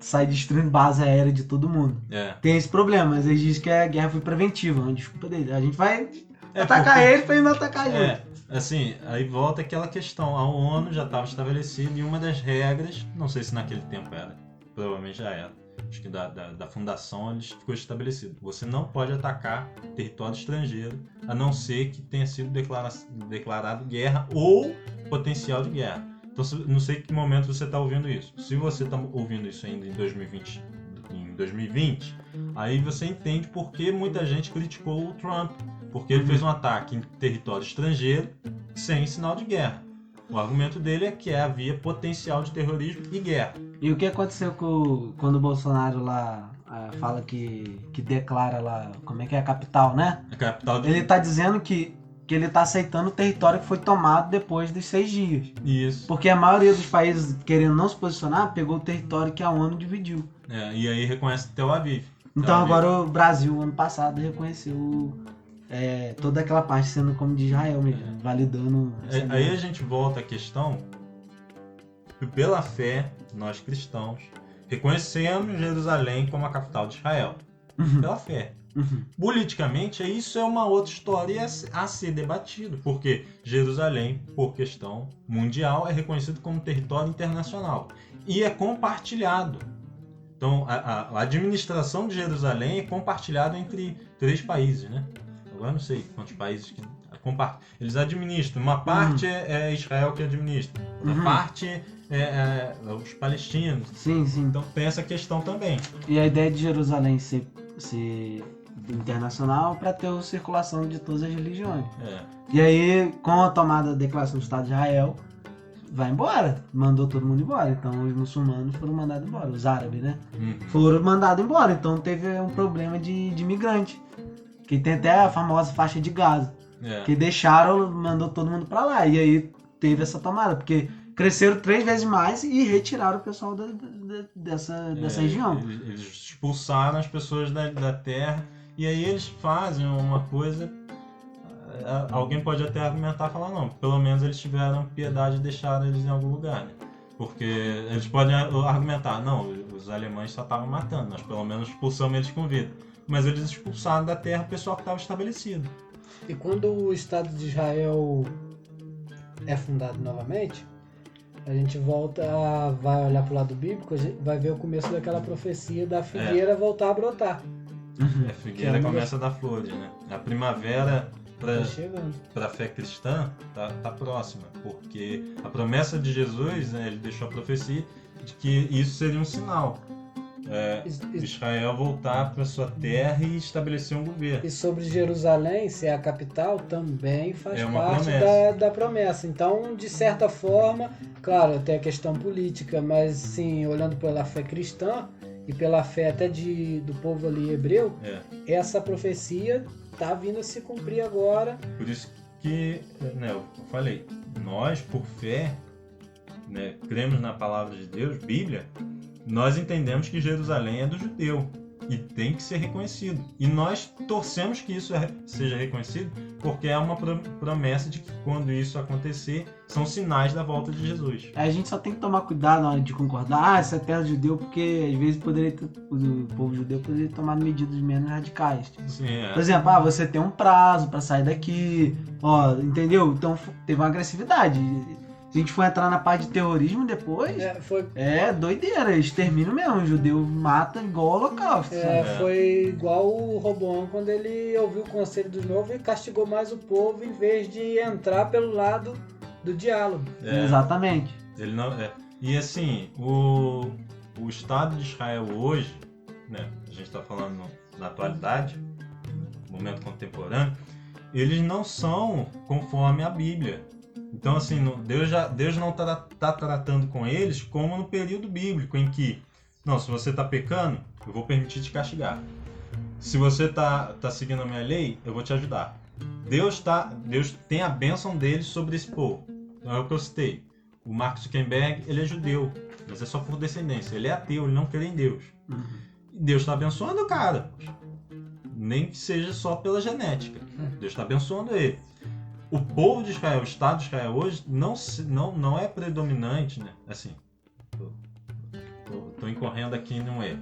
sair destruindo base aérea de todo mundo. Tem esse problema, mas eles dizem que a guerra foi preventiva, uma desculpa deles. A gente vai atacar eles pra eles não atacar a gente. Assim, aí volta aquela questão. A ONU já estava estabelecida e uma das regras, não sei se naquele tempo era, provavelmente já era, acho que da fundação eles ficou estabelecido. Você não pode atacar território estrangeiro, a não ser que tenha sido declarado guerra ou potencial de guerra. Então, não sei em que momento você está ouvindo isso. Se você está ouvindo isso ainda em 2020, aí você entende por que muita gente criticou o Trump. Porque ele fez um ataque em território estrangeiro sem sinal de guerra. O argumento dele é que havia potencial de terrorismo e guerra. E o que aconteceu quando o Bolsonaro lá fala que declara lá, como é que é a capital, né? A capital Ele tá dizendo que ele tá aceitando o território que foi tomado depois dos 6 dias. Isso. Porque a maioria dos países, querendo não se posicionar, pegou o território que a ONU dividiu. E aí reconhece Tel Aviv. Então agora o Brasil, ano passado, reconheceu toda aquela parte sendo como de Israel mesmo, validando... Aí a gente volta à questão que pela fé, nós cristãos, reconhecemos Jerusalém como a capital de Israel. Pela fé. Politicamente, isso é uma outra história a ser debatido, porque Jerusalém, por questão mundial, é reconhecido como território internacional e é compartilhado. Então, a administração de Jerusalém é compartilhada entre 3 países, né? Agora não sei quantos países que eles administram. Uma parte é Israel que administra, outra parte é os palestinos. Sim. Então tem essa questão também. E a ideia de Jerusalém ser internacional para ter a circulação de todas as religiões. E aí, com a tomada da declaração do Estado de Israel, vai embora. Mandou todo mundo embora. Então os muçulmanos foram mandados embora. Os árabes, né? Foram mandados embora. Então teve um problema de imigrante. Que tem até a famosa faixa de Gaza. Que mandou todo mundo para lá. E aí teve essa tomada. Porque cresceram 3 vezes mais e retiraram o pessoal dessa região. Eles expulsaram as pessoas da terra e aí eles fazem uma coisa. Alguém pode até argumentar e falar, não, pelo menos eles tiveram piedade de deixar eles em algum lugar, né? Porque eles podem argumentar, não, os alemães só estavam matando, nós pelo menos expulsamos eles com vida. Mas eles expulsaram da terra o pessoal que estava estabelecido. E quando o Estado de Israel é fundado novamente, a gente vai olhar pro lado bíblico, a gente vai ver o começo daquela profecia da figueira voltar a brotar. A figueira começa a dar flores, né? A primavera Tá chegando. para a fé cristã tá próxima, porque a promessa de Jesus, né, ele deixou a profecia de que isso seria um sinal. Israel voltar para sua terra e estabelecer um governo. E sobre Jerusalém ser a capital também faz É uma parte promessa. da promessa. Então, de certa forma, claro, tem a questão política, mas sim, olhando pela fé cristã e pela fé até do povo ali hebreu, essa profecia tá vindo a se cumprir agora. Por isso que, né, eu falei, nós por fé, né, cremos na palavra de Deus, Bíblia, nós entendemos que Jerusalém é do judeu e tem que ser reconhecido. E nós torcemos que isso seja reconhecido porque é uma promessa de que quando isso acontecer, são sinais da volta de Jesus. A gente só tem que tomar cuidado na hora de concordar, essa é terra judeu, porque às vezes o povo judeu poderia tomar medidas menos radicais. Tipo. Sim, Por exemplo, você tem um prazo pra sair daqui, entendeu? Então teve uma agressividade. Se a gente for entrar na parte de terrorismo depois, é doideira, extermínio mesmo, o judeu mata igual o holocausto. Foi igual o Roboão quando ele ouviu o conselho dos novos e castigou mais o povo em vez de entrar pelo lado do diálogo. Exatamente. Ele não, E assim, o Estado de Israel hoje, né, a gente está falando na atualidade, no momento contemporâneo, eles não são conforme a Bíblia. Então, assim, Deus não está tratando com eles como no período bíblico, em que, não, se você está pecando, eu vou permitir te castigar. Se você está seguindo a minha lei, eu vou te ajudar. Deus tem a bênção dele sobre esse povo. Então é o que eu citei. O Mark Zuckerberg, ele é judeu, mas é só por descendência. Ele é ateu, ele não crê em Deus. E Deus está abençoando o cara. Nem que seja só pela genética. Deus está abençoando ele. O povo de Israel, o Estado de Israel hoje, não é predominante, né? Assim, tô incorrendo aqui num erro.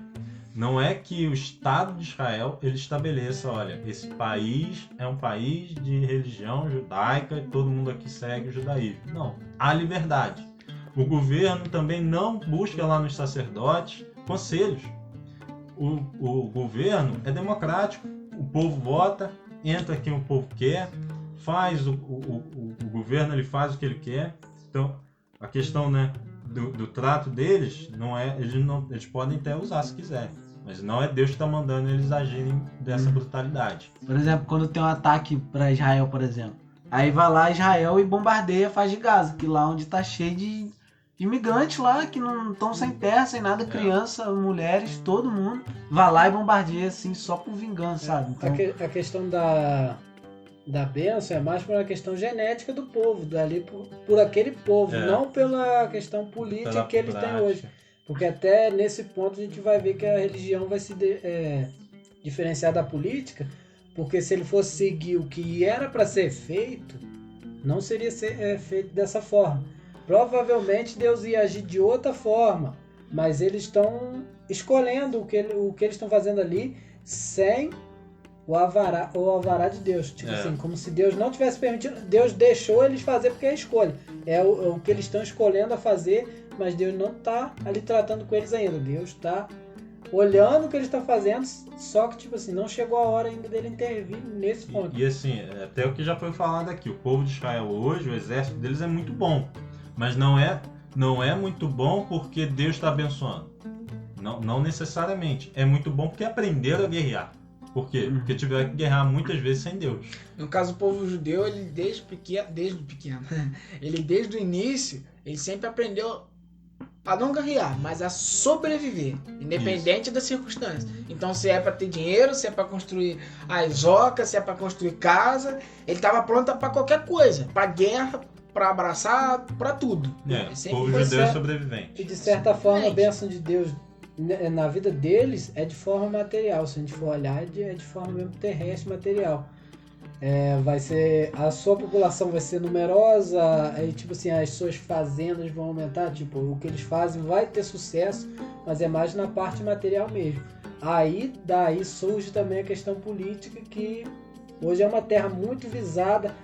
Não é que o Estado de Israel ele estabeleça, olha, esse país é um país de religião judaica e todo mundo aqui segue o judaísmo. Não, há liberdade. O governo também não busca lá nos sacerdotes conselhos. O governo é democrático, o povo vota, entra quem o povo quer, faz o governo, ele faz o que ele quer. Então, a questão, né, do trato deles, eles podem até usar se quiserem, mas não é Deus que está mandando eles agirem dessa brutalidade. Por exemplo, quando tem um ataque para Israel, por exemplo, aí vai lá Israel e bombardeia a faixa de Gaza, que lá onde está cheio de imigrantes lá, que não estão sem terra, sem nada, criança, mulheres, todo mundo, vai lá e bombardeia assim, só por vingança, sabe? Então... A questão da bênção é mais pela questão genética do povo, dali por aquele povo, não pela questão política que eles têm hoje. Porque até nesse ponto a gente vai ver que a religião vai se diferenciar da política, porque se ele fosse seguir o que era para ser feito, não seria feito dessa forma. Provavelmente Deus ia agir de outra forma, mas eles estão escolhendo o que eles estão fazendo ali sem o alvará de Deus. Tipo assim, como se Deus não tivesse permitido. Deus deixou eles fazer porque é escolha. É o que eles estão escolhendo a fazer, mas Deus não está ali tratando com eles ainda. Deus está olhando o que eles estão fazendo, só que tipo assim, não chegou a hora ainda dele intervir nesse ponto. E assim, até o que já foi falado aqui, o povo de Israel hoje, o exército deles é muito bom, mas não é muito bom porque Deus está abençoando. Não necessariamente. É muito bom porque aprenderam a guerrear. Por quê? Porque tiveram que guerrear muitas vezes sem Deus. No caso, o povo judeu, ele desde o início, ele sempre aprendeu a não guerrear, mas a sobreviver, independente das circunstâncias. Então, se é para ter dinheiro, se é para construir as ocas, se é para construir casa, ele estava pronto para qualquer coisa, para guerra, para abraçar, para tudo. O povo judeu é sobrevivente. E de certa forma, a bênção de Deus na vida deles é de forma material. Se a gente for olhar, é de forma mesmo terrestre, material. vai ser, a sua população vai ser numerosa, aí tipo assim, as suas fazendas vão aumentar, tipo, o que eles fazem vai ter sucesso, mas é mais na parte material mesmo. Aí daí surge também a questão política, que hoje é uma terra muito visada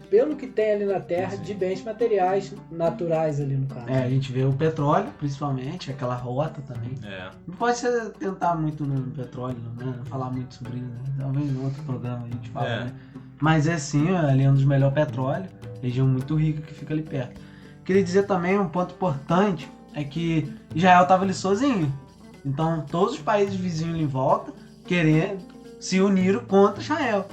pelo que tem ali na terra de bens materiais naturais ali no caso. A gente vê o petróleo, principalmente, aquela rota também. Não pode ser tentar muito no petróleo, né? Não falar muito sobre isso, né? Talvez em outro programa a gente fala, né? Mas é sim, ali é um dos melhores petróleos, região muito rica que fica ali perto. Queria dizer também, um ponto importante, é que Israel estava ali sozinho. Então todos os países vizinhos ali em volta se uniram contra Israel.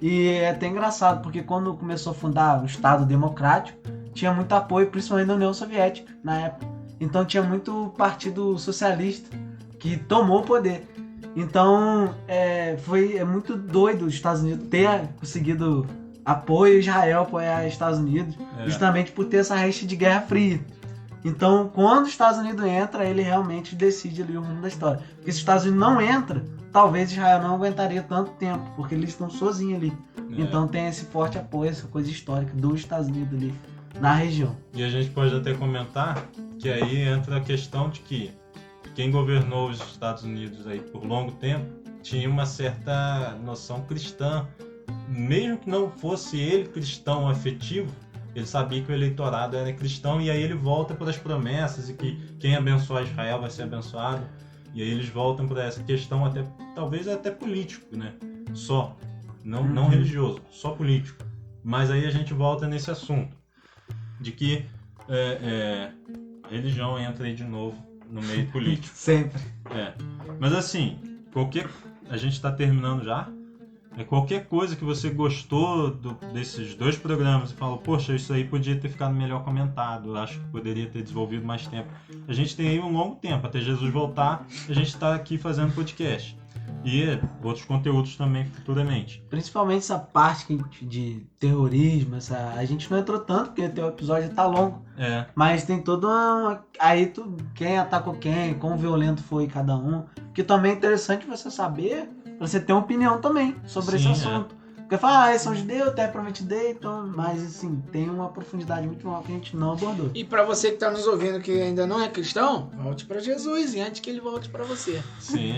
E é até engraçado, porque quando começou a fundar o Estado Democrático, tinha muito apoio, principalmente da União Soviética, na época. Então tinha muito partido socialista que tomou o poder. Então é muito doido os Estados Unidos ter conseguido apoio a Israel, apoiar os Estados Unidos, justamente por ter essa rixa de Guerra Fria. Então, quando os Estados Unidos entra, ele realmente decide ali o rumo da história. Porque se os Estados Unidos não entra, talvez Israel não aguentaria tanto tempo, porque eles estão sozinhos ali. Então tem esse forte apoio, essa coisa histórica dos Estados Unidos ali na região. E a gente pode até comentar que aí entra a questão de que quem governou os Estados Unidos aí por longo tempo tinha uma certa noção cristã. Mesmo que não fosse ele cristão efetivo, ele sabia que o eleitorado era cristão, e aí ele volta para as promessas e que quem abençoar Israel vai ser abençoado. E aí eles voltam para essa questão talvez até político, né? Só, não religioso, só político. Mas aí a gente volta nesse assunto de que a religião entra aí de novo no meio político. Sempre. Mas assim, a gente está terminando já. Qualquer coisa que você gostou desses dois programas e falou, poxa, isso aí podia ter ficado melhor comentado, eu acho que poderia ter desenvolvido mais tempo. A gente tem aí um longo tempo, até Jesus voltar, a gente está aqui fazendo podcast. E outros conteúdos também futuramente. Principalmente essa parte de terrorismo, a gente não entrou tanto, porque o episódio tá longo. Mas tem toda uma... Aí quem atacou quem, quão violento foi cada um. Que também é interessante você saber, pra você ter uma opinião também sobre esse assunto. Porque fala, eles são judeus, terra prometida, então... Mas assim, tem uma profundidade muito maior que a gente não abordou. E pra você que tá nos ouvindo que ainda não é cristão, volte pra Jesus e antes que ele volte pra você. Sim,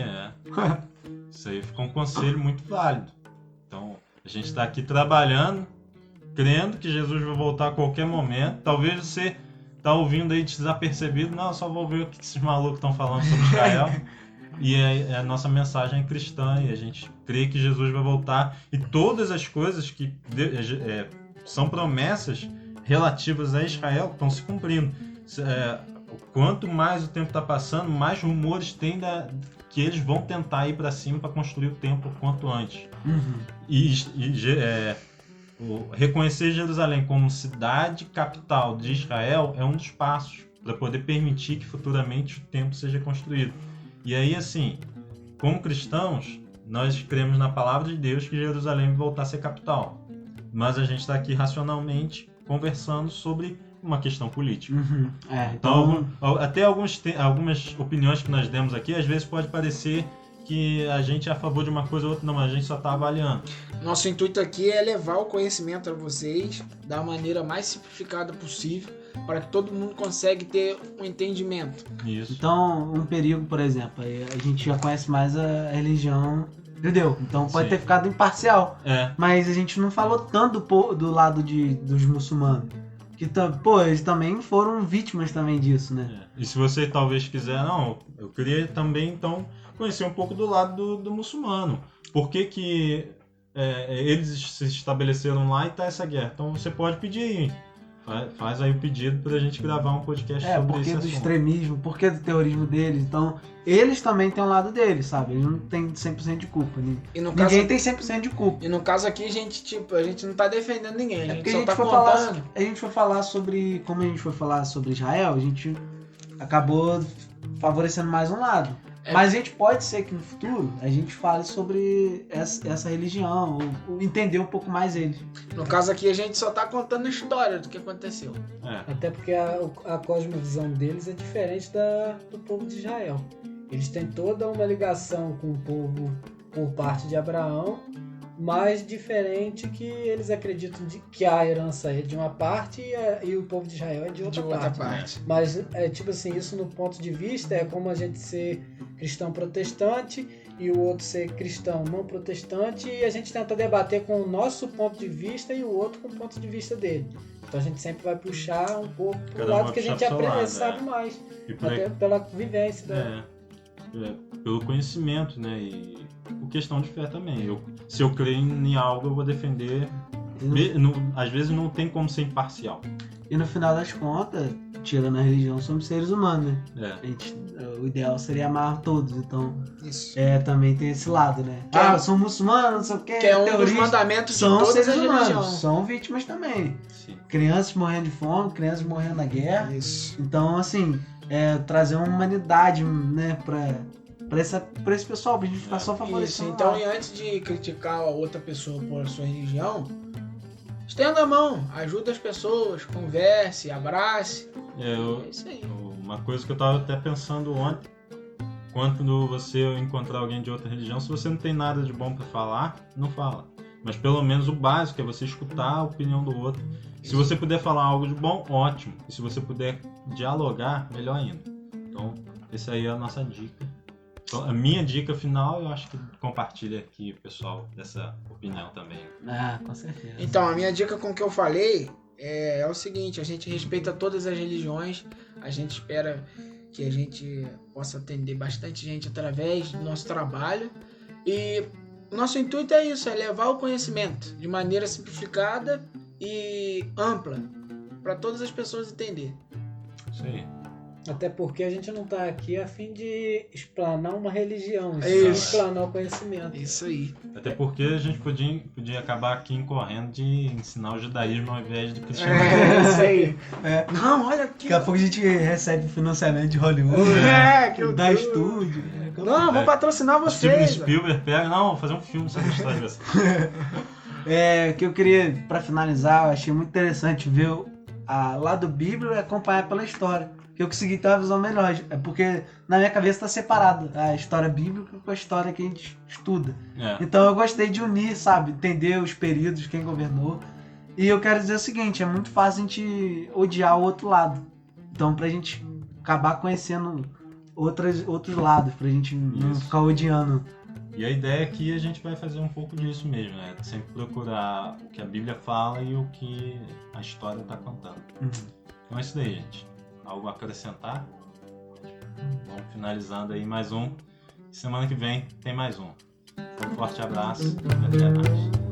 Isso aí ficou um conselho muito válido. Então, a gente está aqui trabalhando, crendo que Jesus vai voltar a qualquer momento. Talvez você tá ouvindo aí desapercebido, não, só vou ver o que esses malucos estão falando sobre Israel. E a nossa mensagem é cristã, e a gente crê que Jesus vai voltar. E todas as coisas que são promessas relativas a Israel estão se cumprindo. Quanto mais o tempo está passando, mais rumores tem que eles vão tentar ir para cima para construir o templo quanto antes. Reconhecer Jerusalém como cidade capital de Israel é um dos passos para poder permitir que futuramente o templo seja construído. E aí, assim, como cristãos, nós cremos na palavra de Deus que Jerusalém vai voltar a ser capital. Mas a gente está aqui racionalmente conversando sobre uma questão política. Então, até algumas opiniões que nós demos aqui, às vezes pode parecer que a gente é a favor de uma coisa ou outra, não, mas a gente só está avaliando. Nosso intuito aqui é levar o conhecimento a vocês da maneira mais simplificada possível, para que todo mundo consiga ter um entendimento. Isso. Então, um perigo, por exemplo, a gente já conhece mais a religião judeu, então pode ter ficado imparcial. Mas a gente não falou tanto do lado dos muçulmanos. Que, eles também foram vítimas também disso, né? E se você talvez quiser, eu queria também, então, conhecer um pouco do lado do muçulmano. Por que eles se estabeleceram lá e tá essa guerra? Então você pode pedir aí. Faz aí o pedido pra gente gravar um podcast sobre esse assunto. Por que do extremismo, por que do terrorismo deles? Então, eles também têm um lado deles, sabe? Eles não têm 100% de culpa. Ninguém tem 100% de culpa. E no caso aqui, a gente não tá defendendo ninguém. A gente só tá contando. A gente foi falar sobre... Como a gente foi falar sobre Israel, a gente acabou favorecendo mais um lado. Mas a gente pode ser que no futuro a gente fale sobre essa religião, ou entender um pouco mais eles. No caso aqui, a gente só tá contando a história do que aconteceu. Até porque a cosmovisão deles é diferente do povo de Israel. Eles têm toda uma ligação com o povo por parte de Abraão, mas diferente que eles acreditam que a herança é de uma parte e o povo de Israel é de outra parte. Mas, tipo assim, isso no ponto de vista é como a gente ser cristão protestante e o outro ser cristão não protestante, e a gente tenta debater com o nosso ponto de vista e o outro com o ponto de vista dele. Então a gente sempre vai puxar um pouco pro Cada um lado vai que a gente puxar pro seu aprende, lado, sabe mais. E por Até pela vivência. pelo conhecimento, né? E por questão de fé também. Se eu creio em algo, eu vou defender. Às vezes não tem como ser imparcial. E no final das contas, tirando a religião, somos seres humanos, né? O ideal seria amar todos, então Isso. também tem esse lado, né? Que é- eu sou muçulmano, não sei o que, Que é um dos mandamentos de são todas seres as humanos, religiões. são vítimas também. Sim. Crianças morrendo de fome, crianças morrendo na guerra. Isso. Então, assim, trazer uma humanidade, né, pra esse pessoal, pra gente ficar só Isso. favorecendo. Então, e antes de criticar a outra pessoa por sua religião, estenda a mão, ajuda as pessoas, converse, abrace. É isso aí. Uma coisa que eu tava até pensando ontem, quando você encontrar alguém de outra religião, se você não tem nada de bom pra falar, não fala. Mas pelo menos o básico é você escutar a opinião do outro. Se você puder falar algo de bom, ótimo. E se você puder dialogar, melhor ainda. Então, essa aí é a nossa dica. Então, a minha dica final, eu acho que compartilha aqui, pessoal, dessa opinião também. Com certeza. Então, a minha dica com o que eu falei é o seguinte: a gente respeita todas as religiões, a gente espera que a gente possa atender bastante gente através do nosso trabalho, e o nosso intuito é isso, é levar o conhecimento de maneira simplificada e ampla para todas as pessoas entenderem. Isso aí. Até porque a gente não tá aqui a fim de explanar uma religião, Isso. explanar o conhecimento. Isso aí. Até porque a gente podia acabar aqui incorrendo de ensinar o judaísmo ao invés do cristianismo. Isso aí. Não, olha aqui. Daqui a pouco a gente recebe financiamento de Hollywood, que da tudo. estúdio. Não, vou patrocinar Steven vocês. Spielberg pega, não, vou fazer um filme sobre a história dessa. Que eu queria, pra finalizar, eu achei muito interessante ver o lado bíblico e acompanhar pela história. Que eu consegui ter uma visão melhor. É porque na minha cabeça está separado a história bíblica com a história que a gente estuda. Então eu gostei de unir, sabe? Entender os períodos, quem governou. E eu quero dizer o seguinte, é muito fácil a gente odiar o outro lado. Então pra gente acabar conhecendo outros lados, pra gente não ficar odiando. E a ideia aqui a gente vai fazer um pouco disso mesmo, né? Sempre procurar o que a Bíblia fala e o que a história está contando. Então é isso daí, gente. Algo a acrescentar? Vamos finalizando aí mais um. Semana que vem tem mais um. Um forte abraço e até mais.